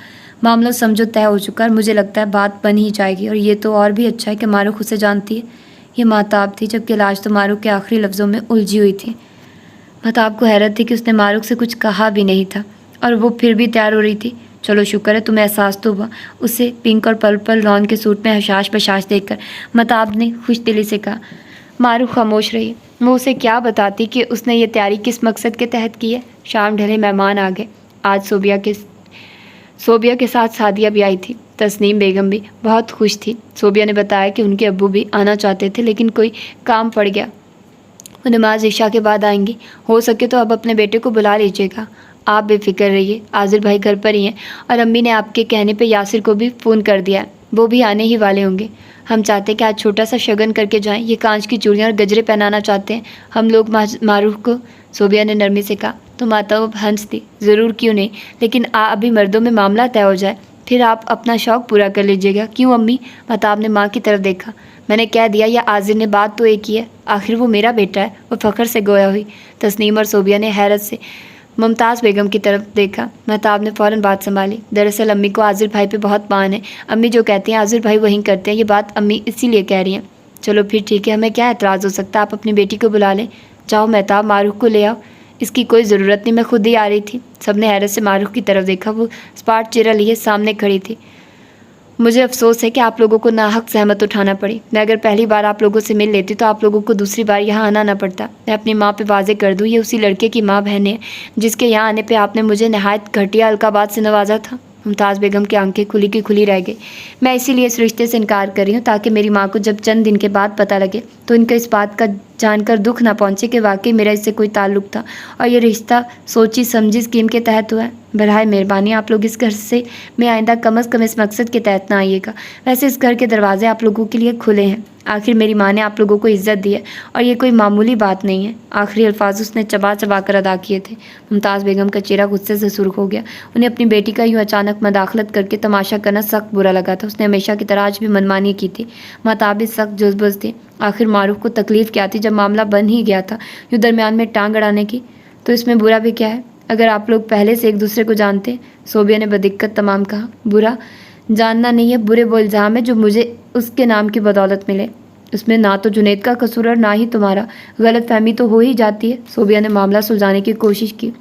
मामला समझो तय हो चुका है, मुझे लगता है बात बन ही जाएगी, और ये तो और भी अच्छा है कि मारूफ उसे जानती है। ये महताब थी, जबकि लाज तो मारूफ के आखिरी लफ्ज़ों में उलझी हुई थी। महताब को हैरत थी कि उसने मारूफ से कुछ कहा भी नहीं था और वो फिर भी तैयार हो रही थी। चलो शुक्र है, तुम्हें एहसास तो हुआ। उसे पिंक और पर्पल लॉन के सूट में हशाश बशाश देखकर महताब ने खुश दिली से कहा। मारूफ खामोश रही। वो उसे क्या बताती कि उसने ये तैयारी किस मकसद के तहत की है। शाम ढले मेहमान आ गए। आज सोबिया के साथ सादिया भी आई थी। तस्नीम बेगम भी बहुत खुश थी। सोबिया ने बताया कि उनके अब्बू भी आना चाहते थे, लेकिन कोई काम पड़ गया। वो नमाज इशा के बाद आएंगी। हो सके तो अब अपने बेटे को बुला लीजिएगा। आप बेफिक्र रहिए, आजिर भाई घर पर ही हैं, और अम्मी ने आपके कहने पे यासिर को भी फ़ोन कर दिया है, वो भी आने ही वाले होंगे। हम चाहते हैं कि आज छोटा सा शगन करके जाएं। ये कांच की चूड़ियाँ और गजरे पहनाना चाहते हैं हम लोग मारूफ को। सोबिया ने नरमी से कहा। तो माता वो हंस दी। ज़रूर, क्यों नहीं, लेकिन अभी मर्दों में मामला तय हो जाए, फिर आप अपना शौक़ पूरा कर लीजिएगा। क्यों अम्मी? महताब ने माँ की तरफ देखा। मैंने कह दिया, या आजिर ने, बात तो एक ही है, आखिर वो मेरा बेटा है। वो फ़ख्र से गोया हुई। तस्नीम और सोबिया ने हैरत से मुमताज़ बेगम की तरफ देखा। महताब ने फ़ौरन बात संभाली। दरअसल अम्मी को आज़िर भाई पे बहुत मान है। अम्मी जो कहती हैं आज़िर भाई वहीं करते हैं। ये बात अम्मी इसीलिए कह रही हैं। चलो फिर ठीक है, हमें क्या एतराज़ हो सकता है। आप अपनी बेटी को बुला लें। जाओ महताब, मारूख को ले आओ। इसकी कोई ज़रूरत नहीं, मैं खुद ही आ रही थी। सबने हैरत से मारूख की तरफ देखा। वो स्पाट चेहरा लिए सामने खड़ी थी। मुझे अफसोस है कि आप लोगों को नाहक सहमत उठाना पड़ी। मैं अगर पहली बार आप लोगों से मिल लेती तो आप लोगों को दूसरी बार यहाँ आना ना पड़ता। मैं अपनी माँ पे वाजे कर दूँ, ये उसी लड़के की माँ बहन है जिसके यहाँ आने पे आपने मुझे नहायत घटिया अलकाबात से नवाजा था। मुमताज़ बेगम की आंखें खुली की खुली रह गई। मैं इसीलिए इस रिश्ते से इनकार कर रही हूँ ताकि मेरी माँ को जब चंद दिन के बाद पता लगे तो इनको इस बात का जानकर दुख ना पहुँचे कि वाकई मेरा इससे कोई ताल्लुक़ था और ये रिश्ता सोची समझी स्कीम के तहत हुआ है। बरहाए मेहरबानी आप लोग इस घर से में आइंदा कम अज़ कम इस मकसद के तहत ना आइएगा। वैसे इस घर के दरवाजे आप लोगों के लिए खुले हैं। आखिर मेरी माँ ने आप लोगों को इज्जत दी है और ये कोई मामूली बात नहीं है। आखिरी अल्फाज उसने चबा चबा कर अदा किए थे। मुमताज़ बेगम का चेहरा गुस्से से सुर्ख हो गया। उन्हें अपनी बेटी का यूँ अचानक मदाखलत करके तमाशा करना सख्त बुरा लगा था। उसने हमेशा की तरह आज भी मनमानी की थी। महताब भी सख्त जुज़बुज़ थी। आखिर मारूफ को तकलीफ़ क्या थी जब मामला बन ही गया था यूँ दरमियान में टांग अड़ाने की। तो इसमें बुरा भी क्या है अगर आप लोग पहले से एक दूसरे को जानते। सोबिया ने बदिक्कत तमाम कहा। बुरा जानना नहीं है, बुरे वो इल्ज़ाम है जो मुझे उसके नाम की बदौलत मिले। उसमें ना तो जुनैद का कसूर और ना ही तुम्हारा। गलत फहमी तो हो ही जाती है। सोबिया ने मामला सुलझाने की कोशिश की।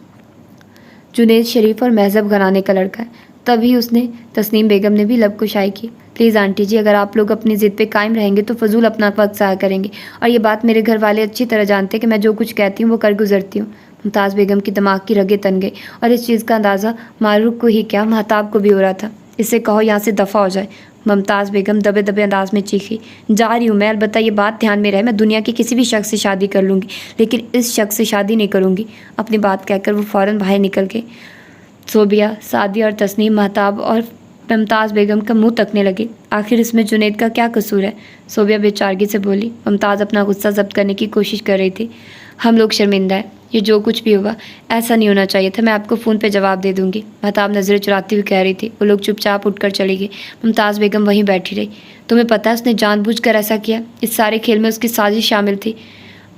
जुनैद शरीफ और महजब घराने का लड़का है। तभी उसने तस्नीम बेगम ने भी लब कुशाई की। प्लीज़ आंटी जी, अगर आप लोग अपनी ज़िद पे कायम रहेंगे तो फजूल अपना वक्त ज़ाया करेंगे। और ये बात मेरे घर वाले अच्छी तरह जानते हैं कि मैं जो कुछ कहती हूँ वो कर गुजरती हूँ। मुमताज़ बेगम की दिमाग की रगें तन गई और इस चीज़ का अंदाज़ा मारूफ को ही क्या महताब को भी हो रहा था। इससे कहो यहाँ से दफ़ा हो जाए। मुमताज़ बेगम दबे दबे अंदाज में चीखी। जा रही हूँ मैं, अलबत्ता ये बात ध्यान में रहे, मैं दुनिया के किसी भी शख्स से शादी कर लूँगी लेकिन इस शख्स से शादी नहीं करूँगी। अपनी बात कहकर वो फ़ौरन बाहर निकल गए। सोबिया, सादिया और तस्नीम महताब और मुमताज़ बेगम का मुंह तकने लगी। आखिर इसमें जुनैद का क्या कसूर है? सोबिया बेचारगी से बोली। मुमताज़ अपना गुस्सा ज़ब्त करने की कोशिश कर रही थी। हम लोग शर्मिंदा है, ये जो कुछ भी हुआ ऐसा नहीं होना चाहिए था। मैं आपको फ़ोन पे जवाब दे दूँगी। महताब नज़रें चुराती हुई कह रही थी। वो लोग चुपचाप उठकर चली गई। मुमताज़ बेगम वहीं बैठी रही। तुम्हें पता है उसने जानबूझकर ऐसा किया? इस सारे खेल में उसकी साजिश शामिल थी।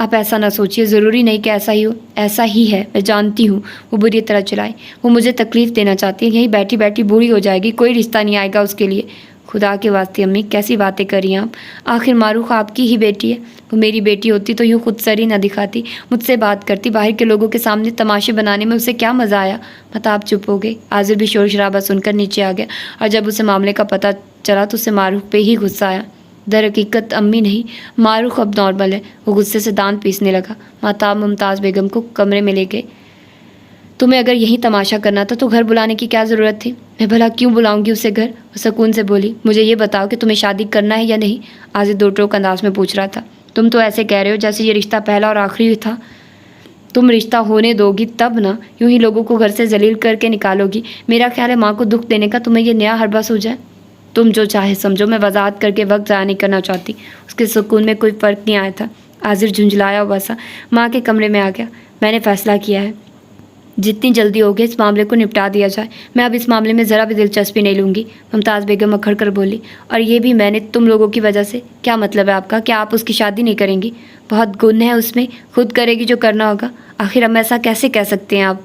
आप ऐसा ना सोचिए, ज़रूरी नहीं कि ऐसा ही हो। ऐसा ही है, मैं जानती हूँ। वो बुरी तरह चिल्लाई। वो मुझे तकलीफ़ देना चाहती है, यहीं बैठी बैठी बूढ़ी हो जाएगी, कोई रिश्ता नहीं आएगा उसके लिए। खुदा के वास्ते अम्मी, कैसी बातें कर रही हैं आप? आखिर मारूख आपकी ही बेटी है। वो मेरी बेटी होती तो यूँ खुद सर ही ना दिखाती, मुझसे बात करती। बाहर के लोगों के सामने तमाशे बनाने में उसे क्या मज़ा आया? महताब चुप हो गई। आज़िर भी शोर शराबा सुनकर नीचे आ गया और जब उसे मामले का पता चला तो उसे मारूख पे ही गुस्सा आया। दर हकीकत अम्मी नहीं, मारूख अब नॉर्मल है। वो गुस्से से दांत पीसने लगा। महताब मुमताज़ बेगम को कमरे में ले गए। तुम्हें अगर यही तमाशा करना था तो घर बुलाने की क्या ज़रूरत थी? मैं भला क्यों बुलाऊंगी उसे घर? वो सुकून से बोली। मुझे ये बताओ कि तुम्हें शादी करना है या नहीं? आज़िर दो टोक अंदाज में पूछ रहा था। तुम तो ऐसे कह रहे हो जैसे ये रिश्ता पहला और आखिरी था। तुम रिश्ता होने दोगी तब ना, यूं ही लोगों को घर से जलील करके निकालोगी। मेरा ख्याल है माँ को दुख देने का तुम्हें ये नया हरबस हो जाए। तुम जो चाहे समझो, मैं वजाहत करके वक्त ज़ाया नहीं करना चाहती। उसके सुकून में कोई फ़र्क नहीं आया था। आज़िर झुंझलाया हुआ सा माँ के कमरे में आ गया। मैंने फ़ैसला किया है, जितनी जल्दी होगी इस मामले को निपटा दिया जाए। मैं अब इस मामले में ज़रा भी दिलचस्पी नहीं लूँगी। मुमताज़ बेगम अखड़ कर बोली। और ये भी मैंने तुम लोगों की वजह से? क्या मतलब है आपका? क्या आप उसकी शादी नहीं करेंगी? बहुत गुण है उसमें, खुद करेगी जो करना होगा। आखिर हम ऐसा कैसे कह सकते हैं आप?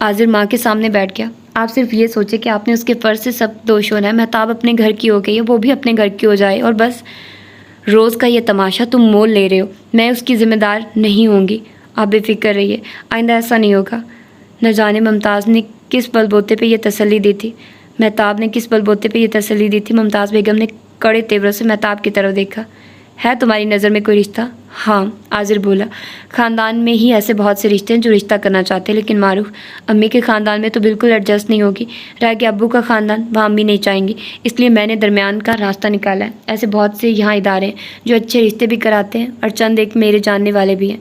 आज़िर माँ के सामने बैठ गया। आप सिर्फ ये सोचे कि आपने उसके फ़र्ज से सब दोष होना है। महताब अपने घर की हो गई है, वो भी अपने घर की हो जाए और बस। रोज़ का ये तमाशा तुम मोल ले रहे हो। मैं उसकी ज़िम्मेदार नहीं होंगी, आप बेफिक्र रहिए। आइंदा ऐसा नहीं होगा। न जाने मुमताज़ ने किस बलबोते पे ये तसल्ली दी थी। महताब ने किस बलबोते पे ये तसल्ली दी थी। मुमताज़ बेगम ने कड़े तेवरों से महताब की तरफ देखा। है तुम्हारी नज़र में कोई रिश्ता? हाँ, आज़िर बोला। ख़ानदान में ही ऐसे बहुत से रिश्ते हैं जो रिश्ता करना चाहते हैं, लेकिन मारूफ अम्मी के ख़ानदान में तो बिल्कुल एडजस्ट नहीं होगी। रह गया अब्बू का ख़ानदान, वहाँ अम्मी नहीं चाहेंगी, इसलिए मैंने दरमियान का रास्ता निकाला है। ऐसे बहुत से यहाँ इदारे हैं जो अच्छे रिश्ते भी कराते हैं और चंद एक मेरे जानने वाले भी हैं।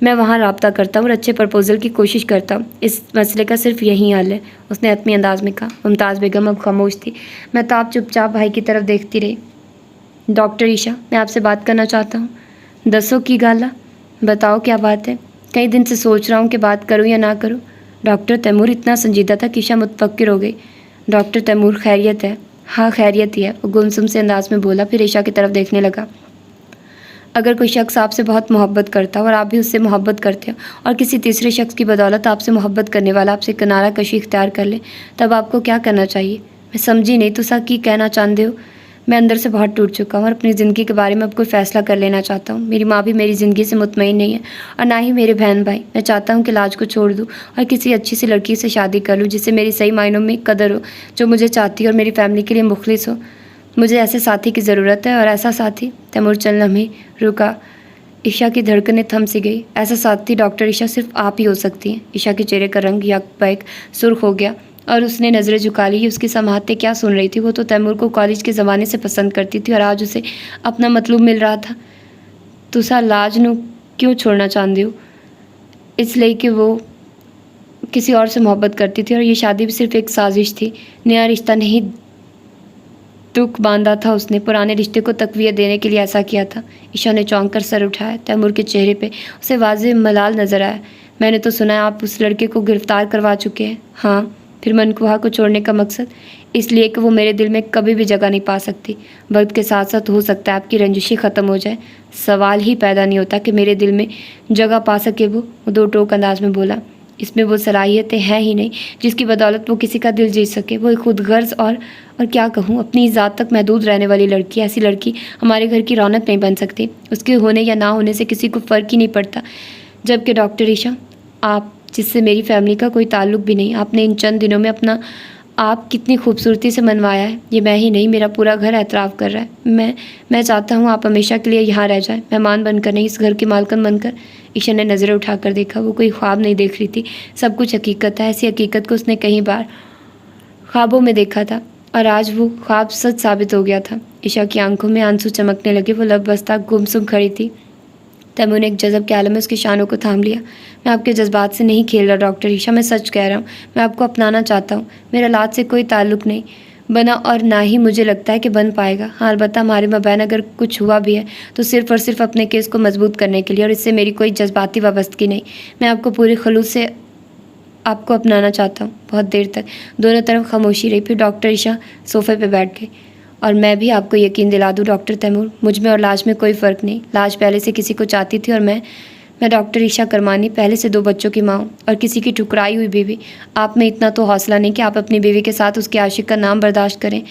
मैं वहाँ रब्ता करता हूँ और अच्छे प्रपोज़ल की कोशिश करता हूँ। इस मसले का सिर्फ यही हल है, उसने अपनी अंदाज में कहा। मुमताज़ बेगम अब खामोश थी। महताब चुपचाप भाई की तरफ देखती रही। डॉक्टर ईशा, मैं आपसे बात करना चाहता हूँ। दसो की गाला, बताओ क्या बात है? कई दिन से सोच रहा हूँ कि बात करूँ या ना करूँ। डॉक्टर तैमूर इतना संजीदा था कि ईशा मुतफक्किर हो गई। डॉक्टर तैमूर, खैरियत है? हाँ खैरियत ही है, वो गुमसुम से अंदाज में बोला, फिर ईशा की तरफ देखने लगा। अगर कोई शख्स आपसे बहुत मोहब्बत करता हो और आप भी उससे मोहब्बत करते हो और किसी तीसरे शख्स की बदौलत आपसे मोहब्बत करने वाला आपसे किनारा कशी इख्तियार कर ले, तब आपको क्या करना चाहिए? मैं समझी नहीं, तुसा की कहना चाहते हो? मैं अंदर से बहुत टूट चुका हूँ और अपनी ज़िंदगी के बारे में अब कोई फ़ैसला कर लेना चाहता हूँ। मेरी माँ भी मेरी ज़िंदगी से मुतमईन नहीं है और ना ही मेरे बहन भाई। मैं चाहता हूँ कि लाज को छोड़ दूँ और किसी अच्छी सी लड़की से शादी कर लूँ जिससे मेरी सही मायनों में कदर हो, जो मुझे चाहती है और मेरी फैमिली के लिए मुखलिस हो। मुझे ऐसे साथी की ज़रूरत है और ऐसा साथी। तैमूर चंद लम्हे रुका। ईशा की धड़कनें थम सी गई। ऐसा साथी डॉक्टर ईशा सिर्फ आप ही हो सकती हैं। ईशा के चेहरे का रंग यकबैक सुर्ख हो गया और उसने नज़रें झुका ली। उसकी समाहतें क्या सुन रही थी? वो तो तैमूर को कॉलेज के ज़माने से पसंद करती थी और आज उसे अपना मतलूब मिल रहा था। तुसा लाज नू क्यों छोड़ना चाहती हो? इसलिए कि वो किसी और से मोहब्बत करती थी और ये शादी भी सिर्फ एक साजिश थी, नया रिश्ता नहीं। दुख बांधा था उसने, पुराने रिश्ते को तकवीत देने के लिए ऐसा किया था। ईशा ने चौंक कर सर उठाया। तैमूर के चेहरे पे उसे वाज़ेह मलाल नजर आया। मैंने तो सुना है आप उस लड़के को गिरफ्तार करवा चुके हैं। हाँ, फिर मनकुहा को छोड़ने का मकसद? इसलिए कि वो मेरे दिल में कभी भी जगह नहीं पा सकती। वक्त के साथ साथ हो सकता है आपकी रंजिशी ख़त्म हो जाए, सवाल ही पैदा नहीं होता कि मेरे दिल में जगह पा सके वो दो टोक अंदाज में बोला। इसमें वो सलाहियतें हैं ही नहीं जिसकी बदौलत वो किसी का दिल जीत सके। वो एक खुद गर्ज और क्या कहूँ, अपनी ज़ात तक महदूद रहने वाली लड़की। ऐसी लड़की हमारे घर की रौनक नहीं बन सकती। उसके होने या ना होने से किसी को फ़र्क ही नहीं पड़ता। जबकि डॉक्टर ईशा, आप जिससे मेरी फैमिली का कोई ताल्लुक भी नहीं, आपने इन चंद दिनों में अपना आप कितनी खूबसूरती से मनवाया है। ये मैं ही नहीं, मेरा पूरा घर एतराफ़ कर रहा है। मैं चाहता हूँ आप हमेशा के लिए यहाँ रह जाएं, मेहमान बनकर नहीं, इस घर की मालकिन बनकर। ईशा ने नज़रें उठाकर देखा। वो कोई ख्वाब नहीं देख रही थी, सब कुछ हकीकत है। ऐसी हकीकत को उसने कई बार ख्वाबों में देखा था और आज वो ख्वाब सच साबित हो गया था। ईशा की आंखों में आंसू चमकने लगे। वो लबबस्ता गुमसुम खड़ी थी। तैमूर ने एक जज़ब के आलम में उसकी शानों को थाम लिया। मैं आपके जज्बात से नहीं खेल रहा डॉक्टर ईशा, मैं सच कह रहा हूँ। मैं आपको अपनाना चाहता हूँ। मेरा लाज से कोई ताल्लुक़ नहीं बना और ना ही मुझे लगता है कि बन पाएगा। हाँ, अलबत्ता हमारे मबैन अगर कुछ हुआ भी है तो सिर्फ़ और सिर्फ अपने केस को मजबूत करने के लिए, और इससे मेरी कोई जज्बाती वाबस्तगी नहीं। मैं आपको पूरी खलूस से आपको अपनाना चाहता हूँ। बहुत देर तक दोनों तरफ खामोशी रही। फिर डॉक्टर ईशा सोफ़े पर बैठ गई। और मैं भी आपको यकीन दिला दूँ डॉक्टर तैमूर, मुझ में और लाज में कोई फ़र्क नहीं। लाज पहले से किसी को चाहती थी और मैं डॉक्टर ईशा करमानी पहले से 2 बच्चों की माँ हूँ और किसी की ठुकराई हुई बीवी। आप में इतना तो हौसला नहीं कि आप अपनी बीवी के साथ उसके आशिक का नाम बर्दाश्त करें।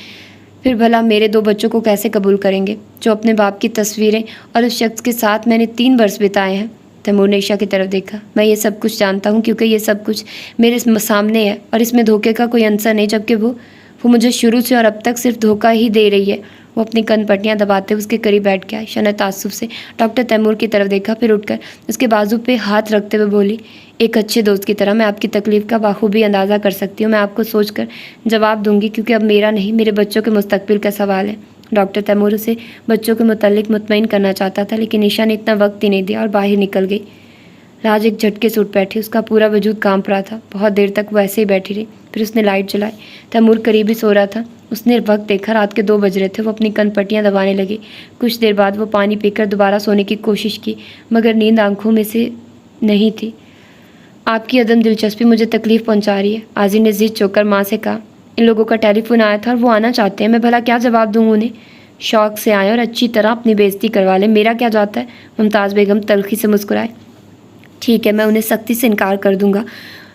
फिर भला मेरे 2 बच्चों को कैसे कबूल करेंगे जो अपने बाप की तस्वीरें और उस शख्स के साथ मैंने 3 वर्ष बिताए हैं। तैमूर ने ईशा की तरफ देखा। मैं ये सब कुछ जानता हूँ क्योंकि ये सब कुछ मेरे सामने है और इसमें धोखे का कोई अंसर नहीं, जबकि वो मुझे शुरू से और अब तक सिर्फ धोखा ही दे रही है। वो अपनी कन पट्टियाँ दबाते उसके करीब बैठ गया। ईशा ने ताज्जुब से डॉक्टर तैमूर की तरफ देखा, फिर उठकर उसके बाजू पे हाथ रखते हुए बोली, एक अच्छे दोस्त की तरह मैं आपकी तकलीफ़ का बाखूबी अंदाज़ा कर सकती हूँ। मैं आपको सोचकर जवाब दूंगी क्योंकि अब मेरा नहीं, मेरे बच्चों के मुस्तकबिल का सवाल है। डॉक्टर तैमूर उसे बच्चों के मुतल्लिक मुतमईन करना चाहता था, लेकिन ईशा ने इतना वक्त ही नहीं दिया और बाहर निकल गई। राज एक झटके से उठ बैठी। उसका पूरा वजूद कांप रहा था। बहुत देर तक वो ऐसे ही बैठी रही। फिर उसने लाइट जलाई। तैमूर करीब ही सो रहा था। उसने वक्त देखा, रात के 2 बज रहे थे। वो अपनी कनपट्टियाँ दबाने लगी। कुछ देर बाद वो पानी पीकर दोबारा सोने की कोशिश की, मगर नींद आंखों में से नहीं थी। आपकी अदम दिलचस्पी मुझे तकलीफ़ पहुँचा रही है, आज़िम ने ज़िद चौंकर माँ से कहा। इन लोगों का टेलीफोन आया था और वो आना चाहते हैं। मैं भला क्या जवाब दूँ उन्हें? शौक़ से आए और अच्छी तरह अपनी बेइज्जती करवा लें, मेरा क्या जाता है। मुमताज़ बेगम तल्खी से मुस्कुराए। ठीक है, मैं उन्हें सख्ती से इनकार कर दूंगा,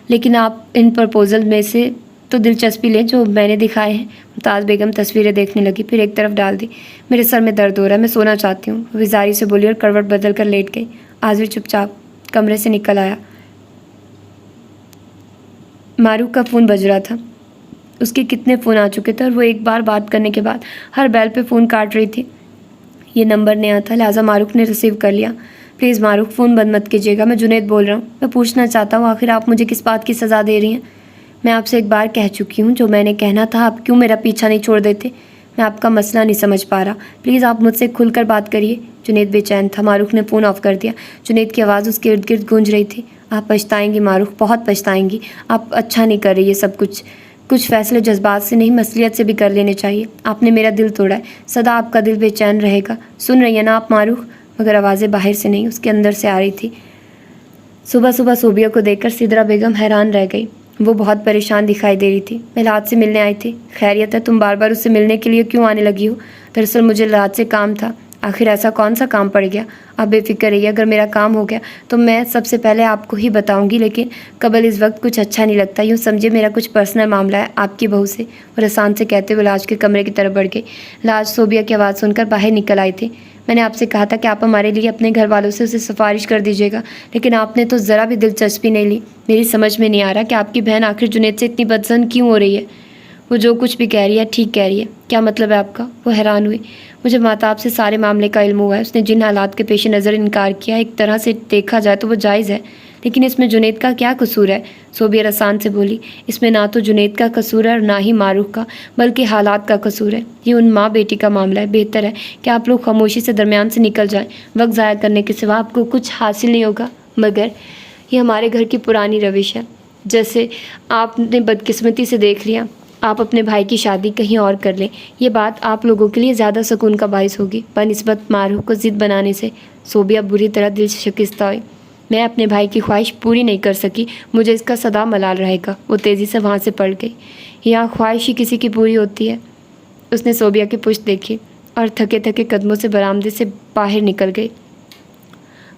लेकिन आप इन प्रपोज़ल में से तो दिलचस्पी लें जो मैंने दिखाए हैं। मुमताज़ बेगम तस्वीरें देखने लगी, फिर एक तरफ डाल दी। मेरे सर में दर्द हो रहा है, मैं सोना चाहती हूँ, विजारी से बोली और करवट बदल कर लेट गई। आज़िर चुपचाप कमरे से निकल आया। मारूफ का फ़ोन बज रहा था। उसके कितने फ़ोन आ चुके थे और वो एक बार बात करने के बाद हर बैल पे फ़ोन काट रही थी। ये नंबर नया था, लिहाजा मारूफ ने रिसीव कर लिया। प्लीज़ मारूफ, फ़ोन बंद मत कीजिएगा, मैं जुनैद बोल रहा हूँ। मैं पूछना चाहता हूँ, आखिर आप मुझे किस बात की सज़ा दे रही हैं? मैं आपसे एक बार कह चुकी हूँ, जो मैंने कहना था। आप क्यों मेरा पीछा नहीं छोड़ देते? मैं आपका मसला नहीं समझ पा रहा। प्लीज़ आप मुझसे खुलकर बात करिए। जुनैद बेचैन था। मारूफ ने फ़ोन ऑफ कर दिया। जुनैद की आवाज़ उसके इर्द गिर्द गूंज रही थी। आप पछताएंगी मारूफ, बहुत पछताएंगी। आप अच्छा नहीं कर रही है सब कुछ फ़ैसले जज्बात से नहीं, मसलियत से भी कर लेने चाहिए। आपने मेरा दिल तोड़ा है, सदा आपका दिल बेचैन रहेगा। सुन रही है ना आप मारूफ? मगर आवाज़ें बाहर से नहीं, उसके अंदर से आ रही थी। सुबह सुबह सोबिया को देखकर सिदरा बेगम हैरान रह गई। वो बहुत परेशान दिखाई दे रही थी। मैं लाज से मिलने आई थी। खैरियत है? तुम बार बार उससे मिलने के लिए क्यों आने लगी हो? दरअसल मुझे लाज से काम था। आखिर ऐसा कौन सा काम पड़ गया? आप बेफिक्र रहिए, अगर मेरा काम हो गया तो मैं सबसे पहले आपको ही बताऊंगी, लेकिन कबल इस वक्त कुछ अच्छा नहीं लगता। यूँ समझिए मेरा कुछ पर्सनल मामला है आपकी बहू से। और रसान से कहते हुए लाज के कमरे की तरफ बढ़ गई। लाज सोबिया की आवाज़ सुनकर बाहर निकल आई थी। मैंने आपसे कहा था कि आप हमारे लिए अपने घर वालों से उसे सिफारिश कर दीजिएगा, लेकिन आपने तो ज़रा भी दिलचस्पी नहीं ली। मेरी समझ में नहीं आ रहा कि आपकी बहन आखिर जुनैद से इतनी बदसन क्यों हो रही है। वो जो कुछ भी कह रही है ठीक कह रही है। क्या मतलब है आपका? वो हैरान हुई। मुझे माताब से सारे मामले का इल्म हुआ है। उसने जिन हालात के पेश नज़र इनकार किया, एक तरह से देखा जाए तो वो जायज़ है, लेकिन इसमें जुनैद का क्या कसूर है? सोबिया रसान से बोली। इसमें ना तो जुनैद का कसूर है और ना ही मारूफ का, बल्कि हालात का कसूर है। ये उन माँ बेटी का मामला है। बेहतर है कि आप लोग खामोशी से दरमियान से निकल जाएं। वक्त ज़ाया करने के सिवा आपको कुछ हासिल नहीं होगा। मगर ये हमारे घर की पुरानी रविश है। जैसे आपने बदकिस्मती से देख लिया, आप अपने भाई की शादी कहीं और कर लें, ये बात आप लोगों के लिए ज़्यादा सुकून का बाइस होगी बनिस्बत मारूफ को ज़िद बनाने से। सोबिया बुरी तरह दिल शिकस्ता हुई। मैं अपने भाई की ख्वाहिश पूरी नहीं कर सकी, मुझे इसका सदा मलाल रहेगा। वो तेज़ी से वहाँ से पड़ गई। यहाँ ख्वाहिश ही किसी की पूरी होती है। उसने सोबिया की पुश्त देखी और थके थके कदमों से बरामदे से बाहर निकल गई।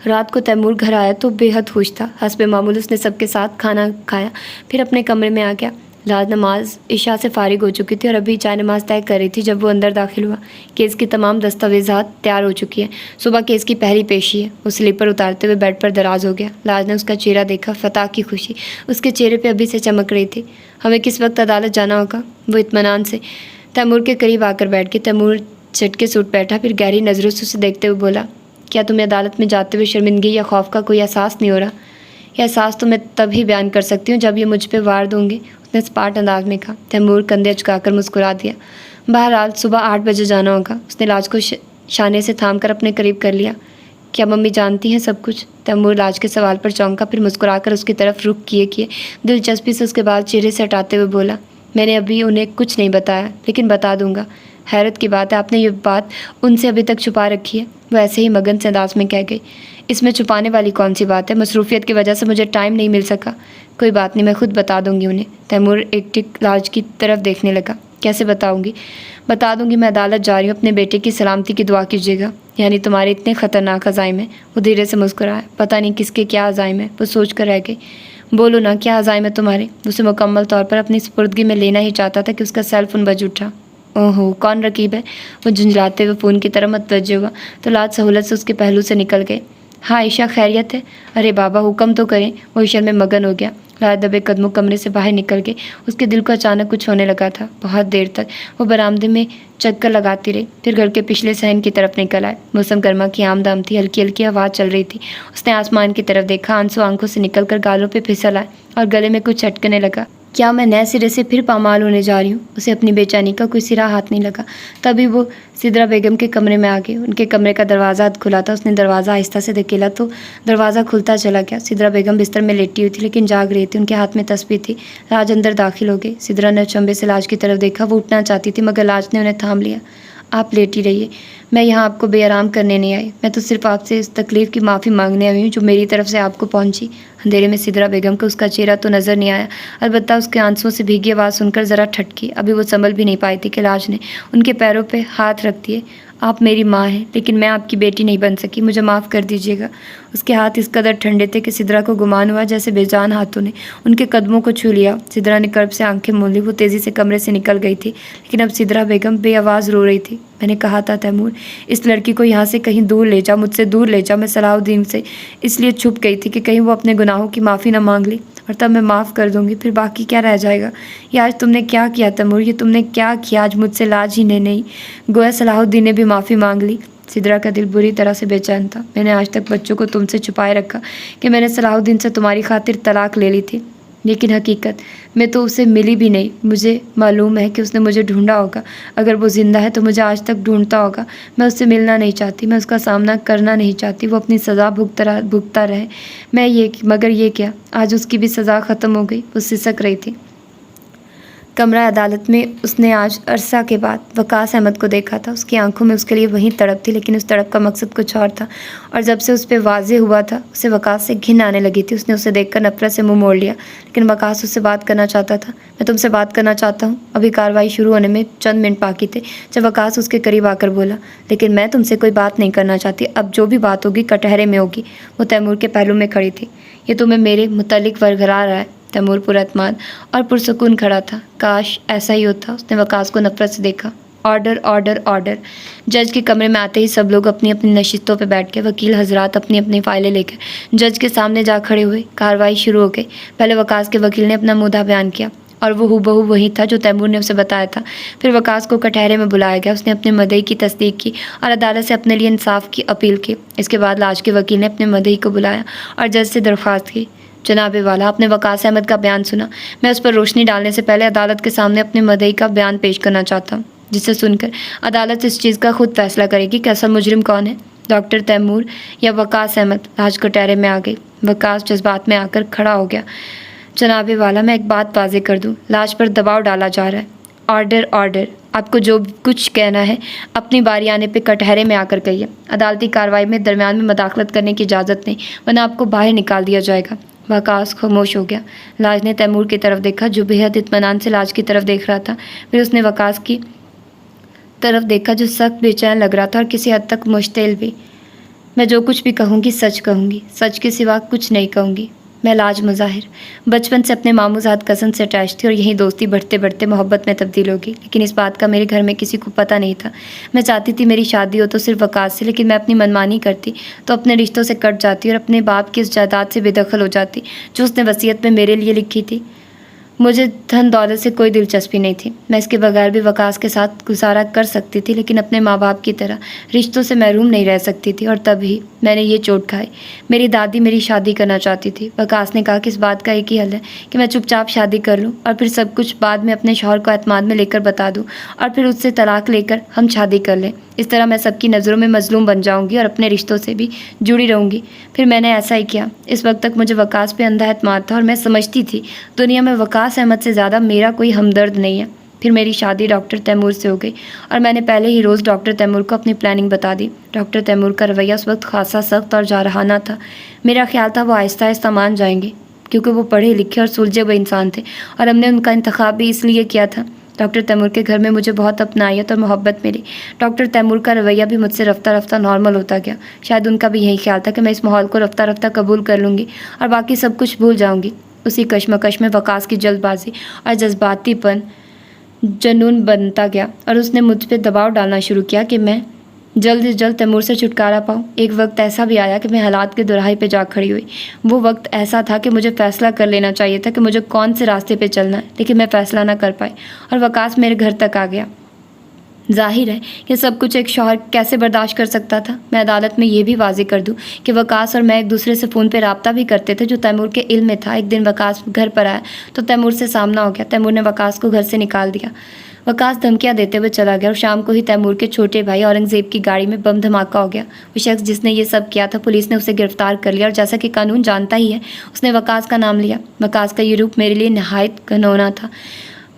रात को तैमूर घर आया तो बेहद खुश था। हस्बे मामूल उसने सबके साथ खाना खाया, फिर अपने कमरे में आ गया। लाज नमाज इशा से फारिग हो चुकी थी और अभी चाय नमाज तय कर रही थी जब वो अंदर दाखिल हुआ। केस की तमाम दस्तावेजात तैयार हो चुकी है। सुबह केस की पहली पेशी है। वो स्लीपर उतारते हुए बेड पर दराज हो गया। लाज ने उसका चेहरा देखा। फतह की खुशी उसके चेहरे पर अभी से चमक रही थी। हमें किस वक्त अदालत जाना होगा? वो इत्मीनान से तैमूर के करीब आकर बैठ के तैमूर झटके से उठ बैठा, फिर गहरी नज़रों से उसे देखते हुए बोला, क्या तुम्हें अदालत में जाते हुए शर्मिंदगी या खौफ का कोई एहसास नहीं हो रहा? यह एहसास तो मैं तभी बयान कर सकती हूँ जब ये मुझ पर वार दूंगी, उसने स्पाट अंदाज में कहा। तैमूर कंधे अचकाकर मुस्कुरा दिया। बहरहाल सुबह 8 बजे जाना होगा। उसने लाज को शाने से थाम कर अपने करीब कर लिया। क्या मम्मी जानती हैं सब कुछ? तैमूर लाज के सवाल पर चौंका, फिर मुस्कुराकर उसकी तरफ रुख किए दिलचस्पी से उसके बाद चेहरे से हटाते हुए बोला, मैंने अभी उन्हें कुछ नहीं बताया, लेकिन बता दूंगा। हैरत की बात है, आपने ये बात उनसे अभी तक छुपा रखी है। वह ऐसे ही मगन से अंदाज में कह गई। इसमें छुपाने वाली कौन सी बात है? मसरूफियत की वजह से मुझे टाइम नहीं मिल सका। कोई बात नहीं, मैं खुद बता दूंगी उन्हें। तैमूर एक टिक लाज की तरफ देखने लगा। कैसे बताऊंगी? बता दूंगी मैं अदालत जा रही हूँ, अपने बेटे की सलामती की दुआ कीजिएगा। यानी तुम्हारे इतने ख़तरनाक अज़ाइम हैं? वो धीरे से मुस्कुराया। पता नहीं किसके क्या अज़ाइम है, वो सोच कर रह गई। बोलो ना, क्या अज़ाइम है तुम्हारे? उसे मुकम्मल तौर पर अपनी सुपुर्दगी में लेना ही चाहता था कि उसका सेल फोन बज उठा। ओहो, कौन रकीब है? वो झुंझलाते हुए फ़ोन की तरफ मतवज्जे हुआ तो लाज सहूलत से उसके पहलू से निकल गए। हाँ ईशा, खैरियत है? अरे बाबा हुक्म तो करें। वो ईशा में मगन हो गया। लाज दबे कदमों कमरे से बाहर निकल गए। उसके दिल को अचानक कुछ होने लगा था। बहुत देर तक वो बरामदे में चक्कर लगाती रही, फिर घर के पिछले सहन की तरफ निकल आए। मौसम गर्मा की आमदाम थी, हल्की हल्की हवा चल रही थी। उसने आसमान की तरफ देखा। आंसू आंखों से निकलकर गालों पे फिसल आए और गले में कुछ अटकने लगा। क्या मैं नए सिरे से फिर पामाल होने जा रही हूँ? उसे अपनी बेचैनी का कोई सिरा हाथ नहीं लगा। तभी वो सिदरा बेगम के कमरे में आ गई। उनके कमरे का दरवाज़ा खुला था। उसने दरवाज़ा आहिस्ता से धकेला तो दरवाज़ा खुलता चला गया। सिदरा बेगम बिस्तर में लेटी हुई थी, लेकिन जाग रही थी। उनके हाथ में तस्बीह थी। लाज अंदर दाखिल हो गई। सिदरा ने चंबे से लाज की तरफ देखा। वो उठना चाहती थी, मगर लाज ने उन्हें थाम लिया। आप लेटी रहिए, मैं यहाँ आपको बेआराम करने नहीं आई। मैं तो सिर्फ आपसे इस तकलीफ़ की माफ़ी मांगने आई हूँ जो मेरी तरफ से आपको पहुँची। अंधेरे में सिदरा बेगम को उसका चेहरा तो नज़र नहीं आया, अलबत्ता उसके आंसुओं से भीगी आवाज़ सुनकर ज़रा ठटकी। अभी वो संभल भी नहीं पाई थी कि लाज ने उनके पैरों पे हाथ रख दिए। आप मेरी माँ हैं, लेकिन मैं आपकी बेटी नहीं बन सकी, मुझे माफ़ कर दीजिएगा। उसके हाथ इस कदर ठंडे थे कि सिदरा को गुमान हुआ जैसे बेजान हाथों ने उनके कदमों को छू लिया। सिदरा ने कर्ब से आंखें मूंद ली। वो तेज़ी से कमरे से निकल गई थी, लेकिन अब सिदरा बेगम बेआवाज़ रो रही थी। मैंने कहा था तैमूर, इस लड़की को यहाँ से कहीं दूर ले जा, मुझसे दूर ले जा। मैं सलाहुद्दीन से इसलिए छुप गई थी कि कहीं वो अपने गुनाहों की माफ़ी ना मांग ली, और तब मैं माफ़ कर दूंगी, फिर बाकी क्या रह जाएगा। ये आज तुमने क्या किया तैमूर? ये तुमने क्या किया? आज मुझसे लाज ही ने नहीं, गोया सलाहुद्दीन ने भी माफ़ी मांग ली। सिदरा का दिल बुरी तरह से बेचैन था। मैंने आज तक बच्चों को तुमसे छुपाए रखा कि मैंने सलाहुद्दीन से तुम्हारी खातिर तलाक ले ली थी, लेकिन हकीकत में तो उसे मिली भी नहीं। मुझे मालूम है कि उसने मुझे ढूंढा होगा। अगर वो ज़िंदा है तो मुझे आज तक ढूंढता होगा। मैं उससे मिलना नहीं चाहती, मैं उसका सामना करना नहीं चाहती। वो अपनी सज़ा भुगतता रहे, मगर ये क्या, आज उसकी भी सज़ा ख़त्म हो गई। वो सिसक रही थी। कमरा अदालत में उसने आज अरसा के बाद वकास अहमद को देखा था। उसकी आंखों में उसके लिए वही तड़प थी, लेकिन उस तड़प का मकसद कुछ और था। और जब से उस पर वाज़ेह हुआ था, उसे वकास से घिन आने लगी थी। उसने उसे देखकर नफरत से मुंह मोड़ लिया, लेकिन वकास उससे बात करना चाहता था। मैं तुमसे बात करना चाहता हूँ। अभी कार्रवाई शुरू होने में चंद मिनट बाकी थे जब वकास उसके करीब आकर बोला, लेकिन मैं तुमसे कोई बात नहीं करना चाहती। अब जो भी बात होगी कटहरे में होगी। वो तैमूर के पहलू में खड़ी थी। ये तुम्हें मेरे मुतल्लिक वरगला रहा है। तैमूर पुरअतमाद और पुरसुकून खड़ा था। काश ऐसा ही होता। उसने वकास को नफरत से देखा। Order order order. जज के कमरे में आते ही सब लोग अपनी अपनी नशिस्तों पर बैठ गए। वकील हजरात अपनी अपनी फाइलें लेकर जज के सामने जा खड़े हुए। कार्रवाई शुरू हो गई। पहले वकास के वकील ने अपना मुद्दा बयान किया और वो हूबहू वही था जो तैमूर ने उसे बताया था। फिर वकास को कटहरे में बुलाया गया। उसने अपने मदई की तस्दीक की और अदालत से अपने लिए इंसाफ की अपील की। इसके बाद लाश के वकील ने अपने मदई को बुलाया और जज से दरख्वास्त की, जनाब वाला, आपने वकास अहमद का बयान सुना। मैं उस पर रोशनी डालने से पहले अदालत के सामने अपने मदई का बयान पेश करना चाहता हूँ, जिसे सुनकर अदालत इस चीज़ का खुद फैसला करेगी कि असल मुजरिम कौन है, डॉक्टर तैमूर या वकास अहमद। लाश कटहरे में आ गई। वकास जज्बात में आकर खड़ा हो गया। जनाब वाला, मैं एक बात वाज़ेह कर दूँ, लाश पर दबाव डाला जा रहा है। Order order. आपको जो कुछ कहना है अपनी बारी आने पे कटहरे में आकर कहिए। अदालती कार्रवाई में दरमियान में मदाखलत करने की इजाज़त नहीं, वरना आपको बाहर निकाल दिया जाएगा। वकास खामोश हो गया। लाज ने तैमूर की तरफ देखा, जो बेहद इत्मीनान से लाज की तरफ देख रहा था। फिर उसने वकास की तरफ देखा, जो सख्त बेचैन लग रहा था और किसी हद तक मुश्तिल भी। मैं जो कुछ भी कहूँगी सच कहूँगी, सच के सिवा कुछ नहीं कहूँगी। मैं लाज मुज़ाहिर बचपन से अपने मामूज़ाद कज़न से अटैच थी और यही दोस्ती बढ़ते बढ़ते मोहब्बत में तब्दील होगी, लेकिन इस बात का मेरे घर में किसी को पता नहीं था। मैं चाहती थी मेरी शादी हो तो सिर्फ वकास से, लेकिन मैं अपनी मनमानी करती तो अपने रिश्तों से कट जाती और अपने बाप की इस जायदाद से बेदखल हो जाती जो उसने वसीयत में मेरे लिए लिखी थी। मुझे धन दौलत से कोई दिलचस्पी नहीं थी। मैं इसके बगैर भी वकास के साथ गुजारा कर सकती थी, लेकिन अपने माँ बाप की तरह रिश्तों से महरूम नहीं रह सकती थी। और तभी मैंने ये चोट खाई। मेरी दादी मेरी शादी करना चाहती थी। वकास ने कहा कि इस बात का एक ही हल है कि मैं चुपचाप शादी कर लूँ और फिर सब कुछ बाद में अपने शौहर को एतमाद में लेकर बता दूँ और फिर उससे तलाक लेकर हम शादी कर लें। इस तरह मैं सबकी नज़रों में मजलूम बन जाऊँगी और अपने रिश्तों से भी जुड़ी रहूँगी। फिर मैंने ऐसा ही किया। इस वक्त तक मुझे वकास पे अंधा एतमाद था और मैं समझती थी दुनिया में वकास अहमद से ज़्यादा मेरा कोई हमदर्द नहीं है। फिर मेरी शादी डॉक्टर तैमूर से हो गई और मैंने पहले ही रोज़ डॉक्टर तैमूर को अपनी प्लानिंग बता दी। डॉक्टर तैमूर का रवैया उस वक्त खासा सख्त और जारहाना था। मेरा ख्याल था वो आहिस्ता आहिस्ता मान जाएंगे, क्योंकि वो पढ़े लिखे और सुलझे हुए इंसान थे और हमने उनका इंतखाब भी इसलिए किया था। डॉक्टर तैमूर के घर में मुझे बहुत अपनायत और मोहब्बत मिली। डॉक्टर तैमूर का रवैया भी मुझसे रफ्ता रफ्ता नॉर्मल होता गया। शायद उनका भी यही ख्याल था कि मैं इस माहौल को रफ्ता रफ्ता कबूल कर लूँगी और बाकी सब कुछ भूल जाऊँगी। उसी कश्मकश में वकास की जल्दबाजी और जज्बातीपन जुनून बनता गया और उसने मुझ पर दबाव डालना शुरू किया कि मैं जल्द से जल्द तैमूर से छुटकारा पाऊँ। एक वक्त ऐसा भी आया कि मैं हालात के दोराहे पे जा खड़ी हुई। वो वक्त ऐसा था कि मुझे फ़ैसला कर लेना चाहिए था कि मुझे कौन से रास्ते पे चलना है, लेकिन मैं फ़ैसला ना कर पाई और वकास मेरे घर तक आ गया। जाहिर है कि सब कुछ एक शौहर कैसे बर्दाश्त कर सकता था। मैं अदालत में ये भी वाज़ेह कर दूं कि वकास और मैं एक दूसरे से फ़ोन पे रब्ता भी करते थे, जो तैमूर के इल्म में था। एक दिन वकास घर पर आया तो तैमूर से सामना हो गया। तैमूर ने वकास को घर से निकाल दिया। वकास धमकियां देते हुए चला गया और शाम को ही तैमूर के छोटे भाई औरंगज़ेब की गाड़ी में बम धमाका हो गया। वो शख्स जिसने ये सब किया था, पुलिस ने उसे गिरफ्तार कर लिया और जैसा कि कानून जानता ही है, उसने वकास का नाम लिया। वकास का ये रूप मेरे लिए नहायत घिनौना था।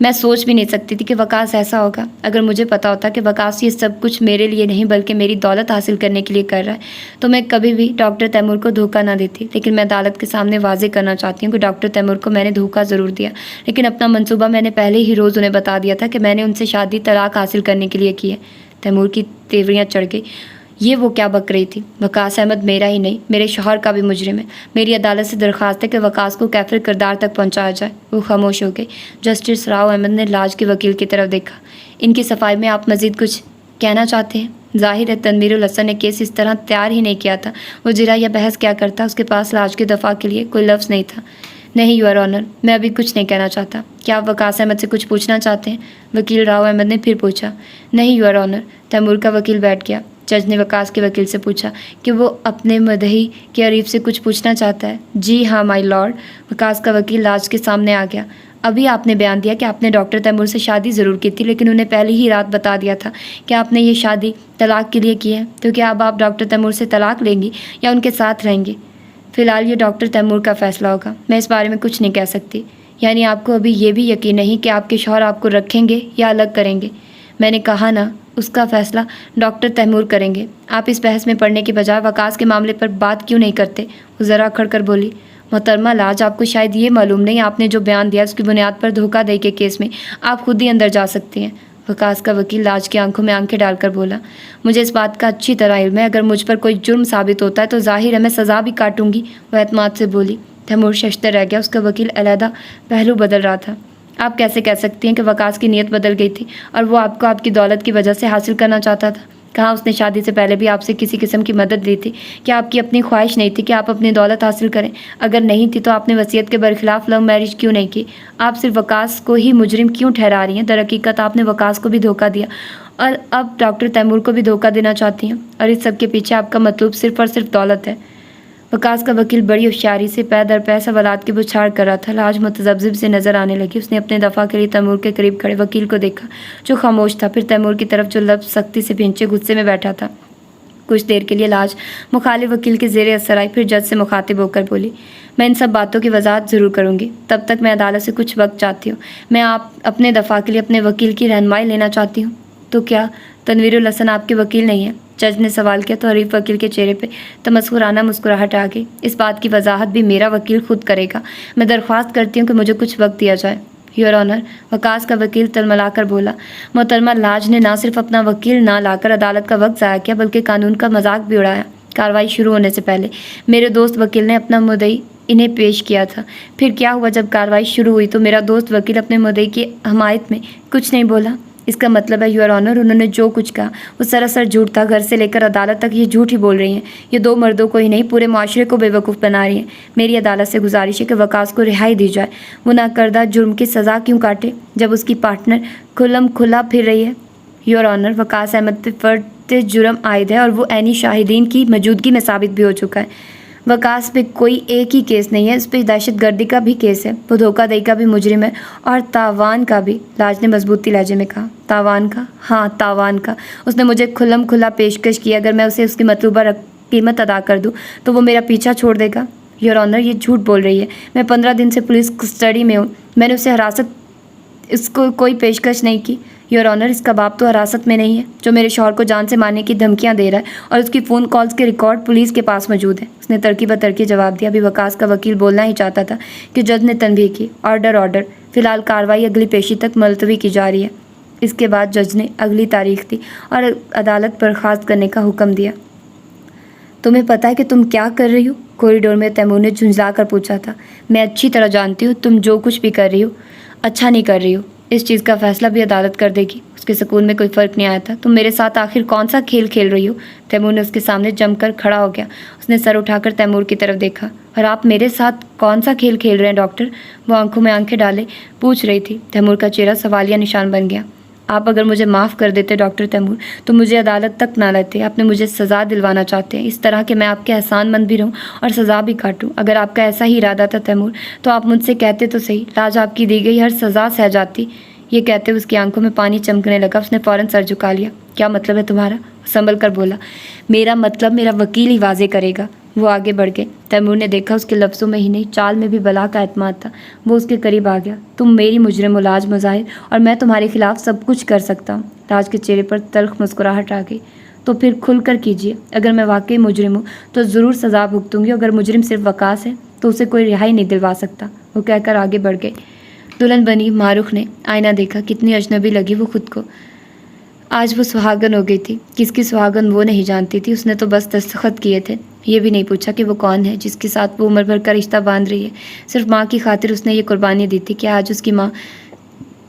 मैं सोच भी नहीं सकती थी कि वकास ऐसा होगा। अगर मुझे पता होता कि वकास ये सब कुछ मेरे लिए नहीं बल्कि मेरी दौलत हासिल करने के लिए कर रहा है, तो मैं कभी भी डॉक्टर तैमूर को धोखा ना देती। लेकिन मैं अदालत के सामने वाज़ेह करना चाहती हूँ कि डॉक्टर तैमूर को मैंने धोखा ज़रूर दिया, लेकिन अपना मंसूबा मैंने पहले ही रोज़ उन्हें बता दिया था कि मैंने उनसे शादी तलाक हासिल करने के लिए की है। तैमूर की तेवरियाँ चढ़ गई। ये वो क्या बक रही थी? वकास अहमद मेरा ही नहीं, मेरे शौहर का भी मुजरिम है। मेरी अदालत से दरख्वास्त है कि वकास को कैफिर किरदार तक पहुंचाया जाए। वो खामोश हो गई। जस्टिस राव अहमद ने लाज के वकील की तरफ देखा। इनकी सफाई में आप मज़ीद कुछ कहना चाहते हैं? जाहिर है तनवीरुल हसन ने केस इस तरह तैयार ही नहीं किया था। वो जिरा या बहस क्या करता, उसके पास लाज के दफ़ा के लिए कोई लफ्ज़ नहीं था। नहीं योर ऑनर, मैं अभी कुछ नहीं कहना चाहता। क्या आप वकास अहमद से कुछ पूछना चाहते हैं? वकील राव अहमद ने फिर पूछा। नहीं योर ऑनर। तैमूर का वकील बैठ गया। जज ने वकास के वकील से पूछा कि वो अपने मदही के अरीफ से कुछ पूछना चाहता है। जी हाँ माय लॉर्ड। वकास का वकील लाज के सामने आ गया। अभी आपने बयान दिया कि आपने डॉक्टर तैमूर से शादी ज़रूर की थी, लेकिन उन्हें पहली ही रात बता दिया था कि आपने ये शादी तलाक के लिए की है। तो क्या अब आप डॉक्टर तैमूर से तलाक लेंगी या उनके साथ रहेंगी? फ़िलहाल ये डॉक्टर तैमूर का फ़ैसला होगा। मैं इस बारे में कुछ नहीं कह सकती। यानी आपको अभी ये भी यकीन नहीं कि आपके शौहर आपको रखेंगे या अलग करेंगे? मैंने कहा ना, उसका फैसला डॉक्टर तैमूर करेंगे। आप इस बहस में पड़ने के बजाय वकास के मामले पर बात क्यों नहीं करते? वो ज़रा अखड़ कर बोली। मोहतरमा लाज, आपको शायद ये मालूम नहीं, आपने जो बयान दिया उसकी बुनियाद पर धोखाधड़ी के केस में आप खुद ही अंदर जा सकती हैं। वकास का वकील लाज की आंखों में आंखें डालकर बोला, मुझे इस बात का अच्छी तरह इल्म है। अगर मुझ पर कोई जुर्म साबित होता है तो जाहिर है मैं सज़ा भी काटूंगी। वह एतमाद से बोली। तैमूर शशते रह गया। उसका वकील अलहदा पहलू बदल रहा था। आप कैसे कह सकती हैं कि वकास की नीयत बदल गई थी और वो आपको आपकी दौलत की वजह से हासिल करना चाहता था? कहाँ उसने शादी से पहले भी आपसे किसी किस्म की मदद ली थी? क्या आपकी अपनी ख्वाहिश नहीं थी कि आप अपनी दौलत हासिल करें? अगर नहीं थी तो आपने वसीयत के बरखिलाफ लव मैरिज क्यों नहीं की? आप सिर्फ वकास को ही मुजरिम क्यों ठहरा रही हैं? दरहकीकत आपने वकास को भी धोखा दिया और अब डॉक्टर तैमूर को भी धोखा देना चाहती हैं, और इस सब के पीछे आपका मतलब सिर्फ और सिर्फ दौलत है। वकास का वकील बड़ी होशियारी से पै दर पै सवालात की बुछाड़ कर रहा था। लाज मुतज़ब्ज़िब से नज़र आने लगी। उसने अपने दफ़ा के लिए तैमूर के करीब खड़े वकील को देखा जो खामोश था, फिर तैमूर की तरफ जो लब सख्ती से भींचे गुस्से में बैठा था। कुछ देर के लिए लाज मुखालिफ वकील के ज़ेरे असर आई, फिर जज से मुखातिब होकर बोली, मैं इन सब बातों की वजाहत ज़रूर करूँगी, तब तक मैं अदालत से कुछ वक्त चाहती हूँ। मैं आप अपने दफ़ा के लिए अपने वकील की रहनुमाई लेना चाहती हूँ। तो क्या तनवीरुल हसन आपके वकील नहीं है? जज ने सवाल किया तो हरीफ वकील के चेहरे पे तमस्कुराना मुस्कुराहट आ गई। इस बात की वजाहत भी मेरा वकील खुद करेगा। मैं दरख्वास्त करती हूँ कि मुझे कुछ वक्त दिया जाए। योर ऑनर, वकास का वकील तलमलाकर बोला। मोहतरमा लाज ने ना सिर्फ अपना वकील ना लाकर अदालत का वक्त ज़ाया किया बल्कि कानून का मजाक भी उड़ाया। कार्रवाई शुरू होने से पहले मेरे दोस्त वकील ने अपना मुद्दई इन्हें पेश किया था। फिर क्या हुआ? जब कार्रवाई शुरू हुई तो मेरा दोस्त वकील अपने मुद्दई की हमायत में कुछ नहीं बोला। इसका मतलब है योर ऑनर, उन्होंने जो कुछ कहा वो सरासर झूठ था। घर से लेकर अदालत तक ये झूठ ही बोल रही हैं। ये दो मर्दों को ही नहीं पूरे माशरे को बेवकूफ़ बना रही हैं। मेरी अदालत से गुजारिश है कि वकास को रिहाई दी जाए। वो नाकर्दा जुर्म की सज़ा क्यों काटे जब उसकी पार्टनर खुल्लम खुला फिर रही है? योर ऑनर, वकास अहमद पे फर्द जुर्म आयद है और वो ऐनी शाहिदीन की मौजूदगी में साबित भी हो चुका है। वकास पे कोई एक ही केस नहीं है, इस पर दहशत गर्दी का भी केस है। वो धोखाधड़ी का भी मुजरिम है और तावान का भी। लाज ने मजबूती लहजे में कहा। तावान का? हाँ, तावान का। उसने मुझे खुल्लम खुला पेशकश की, अगर मैं उसे उसकी मतलूबा कीमत अदा कर दूँ तो वो मेरा पीछा छोड़ देगा। योर ऑनर, ये झूठ बोल रही है। मैं 15 दिन से पुलिस कस्टडी में हूँ। मैंने उसे इसको कोई पेशकश नहीं की। योर ऑनर, इसका बाप तो हिरासत में नहीं है जो मेरे शौहर को जान से मारने की धमकियां दे रहा है, और उसकी फ़ोन कॉल्स के रिकॉर्ड पुलिस के पास मौजूद है। उसने तरकी ब तरकी जवाब दिया। अभी वकास का वकील बोलना ही चाहता था कि जज ने तनबीह की। ऑर्डर। फ़िलहाल कार्रवाई अगली पेशी तक मुलतवी की जा रही है। इसके बाद जज ने अगली तारीख दी और अदालत बर्खास्त करने का हुक्म दिया। तुम्हें पता है कि तुम क्या कर रही हो? कॉरिडोर में तैमूर ने झुंझला कर पूछा था। मैं अच्छी तरह जानती हूँ तुम जो कुछ भी कर रही हो अच्छा नहीं कर रही हो। इस चीज़ का फैसला भी अदालत कर देगी। उसके सुकून में कोई फ़र्क नहीं आया था। तुम मेरे साथ आखिर कौन सा खेल खेल रही हो? तैमूर ने उसके सामने जमकर खड़ा हो गया। उसने सर उठाकर तैमूर की तरफ देखा। और आप मेरे साथ कौन सा खेल खेल रहे हैं डॉक्टर? वो आंखों में आंखें डाले पूछ रही थी। तैमूर का चेहरा सवालिया निशान बन गया। आप अगर मुझे माफ़ कर देते डॉक्टर तैमूर तो मुझे अदालत तक ना लेते। आपने मुझे सज़ा दिलवाना चाहते हैं, इस तरह कि मैं आपके एहसानमंद भी रहूं और सज़ा भी काटूं। अगर आपका ऐसा ही इरादा था तैमूर तो आप मुझसे कहते तो सही। लाज आपकी दी गई हर सज़ा सह जाती। ये कहते उसकी आंखों में पानी चमकने लगा। उसने फ़ौरन सर झुका लिया। क्या मतलब है तुम्हारा? संभल कर बोला। मेरा मतलब मेरा वकील ही वाजे करेगा। वो आगे बढ़ गए। तैमूर ने देखा उसके लफ्ज़ों में ही नहीं चाल में भी बला का एतमाद था। वो उसके करीब आ गया। तुम मेरी मुजरिम हो लाज मुजाहिर, और मैं तुम्हारे खिलाफ सब कुछ कर सकता हूँ। लाज के चेहरे पर तल्ख मुस्कुराहट आ गई। तो फिर खुल कर कीजिए। अगर मैं वाकई मुजरिम हूँ तो ज़रूर सज़ा भुगतूंगी। अगर मुजरिम सिर्फ वकास है तो उसे कोई रिहाई नहीं दिलवा सकता। वो कहकर आगे बढ़ गए। दुल्हन बनी मारूख ने आईना देखा। कितनी अजनबी लगी वो खुद को। आज वो सुहागन हो गई थी। किसकी सुहागन वो नहीं जानती थी। उसने तो बस दस्तखत किए थे। ये भी नहीं पूछा कि वो कौन है जिसके साथ वो उम्र भर का रिश्ता बांध रही है। सिर्फ माँ की खातिर उसने ये कुर्बानी दी थी कि आज उसकी माँ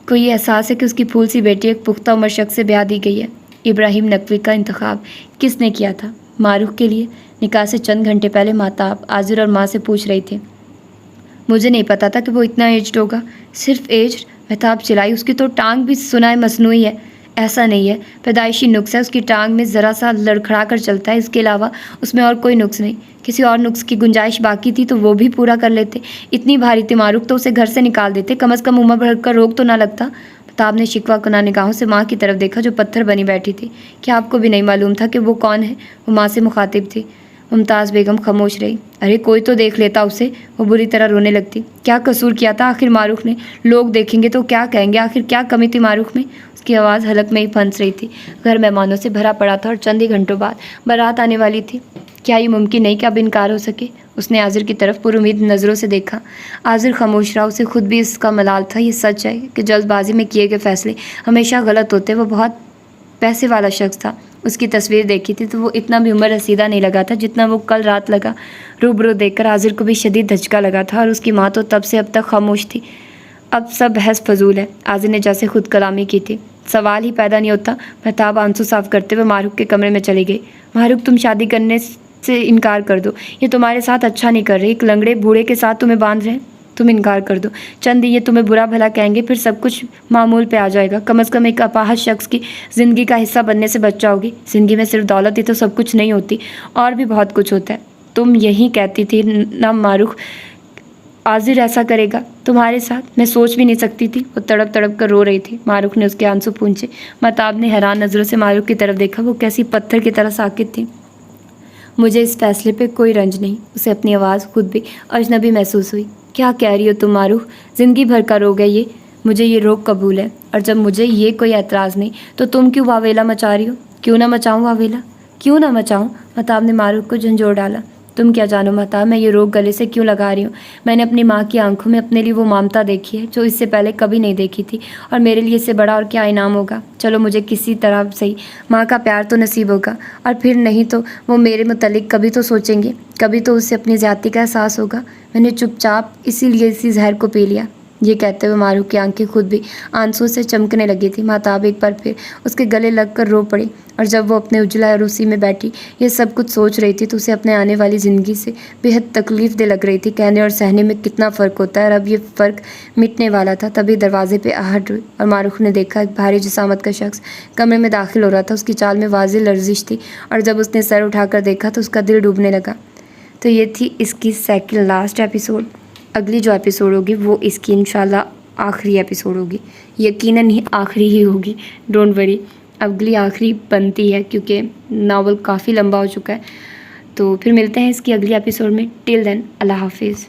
को ये एहसास है कि उसकी फूल सी बेटी एक पुख्ता उम्र शख्स से ब्याह दी गई है। इब्राहिम नकवी का इंतखाब किसने किया था? मारूख के लिए। निकाह से चंद घंटे पहले माताब आजिर और माँ से पूछ रही थी। मुझे नहीं पता था कि वो इतना एज्ड होगा। सिर्फ एज्ड? महताब चिल्लाई। उसकी तो टांग भी सुनाए मसनूई है। ऐसा नहीं है, पैदाइशी नुक्स है। उसकी टांग में ज़रा सा लड़खड़ा कर चलता है। इसके अलावा उसमें और कोई नुक्स नहीं। किसी और नुक्स की गुंजाइश बाकी थी तो वो भी पूरा कर लेते। इतनी भारी थी मारूख तो उसे घर से निकाल देते। कम अज़ कम उम्र भर का रोग तो ना लगता। महताब ने शिकवा कुना निगाहों से माँ की तरफ देखा जो पत्थर बनी बैठी थी। क्या आपको भी नहीं मालूम था कि वो कौन है? वो माँ से मुखातिब थी। मुमताज़ बेगम खामोश रही। अरे कोई तो देख लेता उसे, वो बुरी तरह रोने लगती। क्या कसूर किया था आखिर मारूफ ने? लोग देखेंगे तो क्या कहेंगे? आखिर क्या कमी थी मारूफ में? उसकी आवाज़ हलक में ही फंस रही थी। घर मेहमानों से भरा पड़ा था और चंद ही घंटों बाद बारात आने वाली थी। क्या ये मुमकिन नहीं कि अब इनकार हो सके? उसने आजिर की तरफ पुरुमीद नज़रों से देखा। आजिर खामोश रहा। उसे खुद भी इसका मलाल था। ये सच है कि जल्दबाजी में किए गए फैसले हमेशा गलत होते। वो बहुत पैसे वाला शख्स था। उसकी तस्वीर देखी थी तो वो इतना भी उम्र रसीदा नहीं लगा था जितना वो कल रात लगा। रूबरू देखकर आजिर को भी शदीद धचका लगा था और उसकी माँ तो तब से अब तक खामोश थी। अब सब बहस फजूल है, आजिर ने जैसे खुद कलामी की थी। सवाल ही पैदा नहीं होता। महताब आंसू साफ करते हुए मारूफ के कमरे में चली गई। मारूफ, तुम शादी करने से इनकार कर दो। ये तुम्हारे साथ अच्छा नहीं कर रहे। एक लंगड़े बूढ़े के साथ तुम्हें बांध रहे हैं। तुम इनकार कर दो। चंद ये तुम्हें बुरा भला कहेंगे, फिर सब कुछ मामूल पे आ जाएगा। कम से कम एक अपाहज शख्स की ज़िंदगी का हिस्सा बनने से बच जाओगी। ज़िंदगी में सिर्फ दौलत ही तो सब कुछ नहीं होती, और भी बहुत कुछ होता है। तुम यही कहती थी ना मारूफ, आजिर ऐसा करेगा तुम्हारे साथ? मैं सोच भी नहीं सकती थी। वो तड़प तड़प कर रो रही थी। मारूफ ने उसके आंसू पूंछे। महताब ने हैरान नज़रों से मारूफ की तरफ देखा। वो कैसी पत्थर की तरह साकित थी। मुझे इस फैसले पे कोई रंज नहीं। उसे अपनी आवाज़ खुद भी अजनबी महसूस हुई। क्या कह रही हो तुम मारूफ? ज़िंदगी भर का रोग है ये। मुझे ये रोग कबूल है, और जब मुझे ये कोई एतराज़ नहीं तो तुम क्यों वावेला मचा रही हो? क्यों ना मचाऊँ वावेला? क्यों ना मचाऊँ? महताब ने मारूफ को झंझोड़ डाला। तुम क्या जानो महताब, मैं ये रोग गले से क्यों लगा रही हूँ? मैंने अपनी माँ की आंखों में अपने लिए वो ममता देखी है जो इससे पहले कभी नहीं देखी थी, और मेरे लिए इससे बड़ा और क्या इनाम होगा? चलो मुझे किसी तरह सही माँ का प्यार तो नसीब होगा, और फिर नहीं तो वो मेरे मुतल्लिक कभी तो सोचेंगे, कभी तो उससे अपनी ज़्यादती का एहसास होगा। मैंने चुपचाप इसीलिए इसी जहर को पी लिया। ये कहते हुए मारूफ की आंखें खुद भी आंसू से चमकने लगी थी। महताब एक बार फिर उसके गले लगकर रो पड़ी, और जब वो अपने उजला अरूसी में बैठी ये सब कुछ सोच रही थी तो उसे अपने आने वाली ज़िंदगी से बेहद तकलीफ दे लग रही थी। कहने और सहने में कितना फ़र्क होता है, और अब ये फ़र्क मिटने वाला था। तभी दरवाजे पे आहट हुई और मारूफ ने देखा एक भारी जिसामत का शख्स कमरे में दाखिल हो रहा था। उसकी चाल में वाज़ेह लर्जिश थी, और जब उसने सर उठाकर देखा तो उसका दिल डूबने लगा। तो ये थी इसकी सेकंड लास्ट एपिसोड। अगली जो एपिसोड होगी वो इसकी इंशाल्लाह आखिरी एपिसोड होगी। यकीनन ही आखिरी ही होगी, डोंट वरी। अगली आखिरी बनती है क्योंकि नावल काफ़ी लंबा हो चुका है। तो फिर मिलते हैं इसकी अगली एपिसोड में। टिल देन अल्लाह हाफिज़।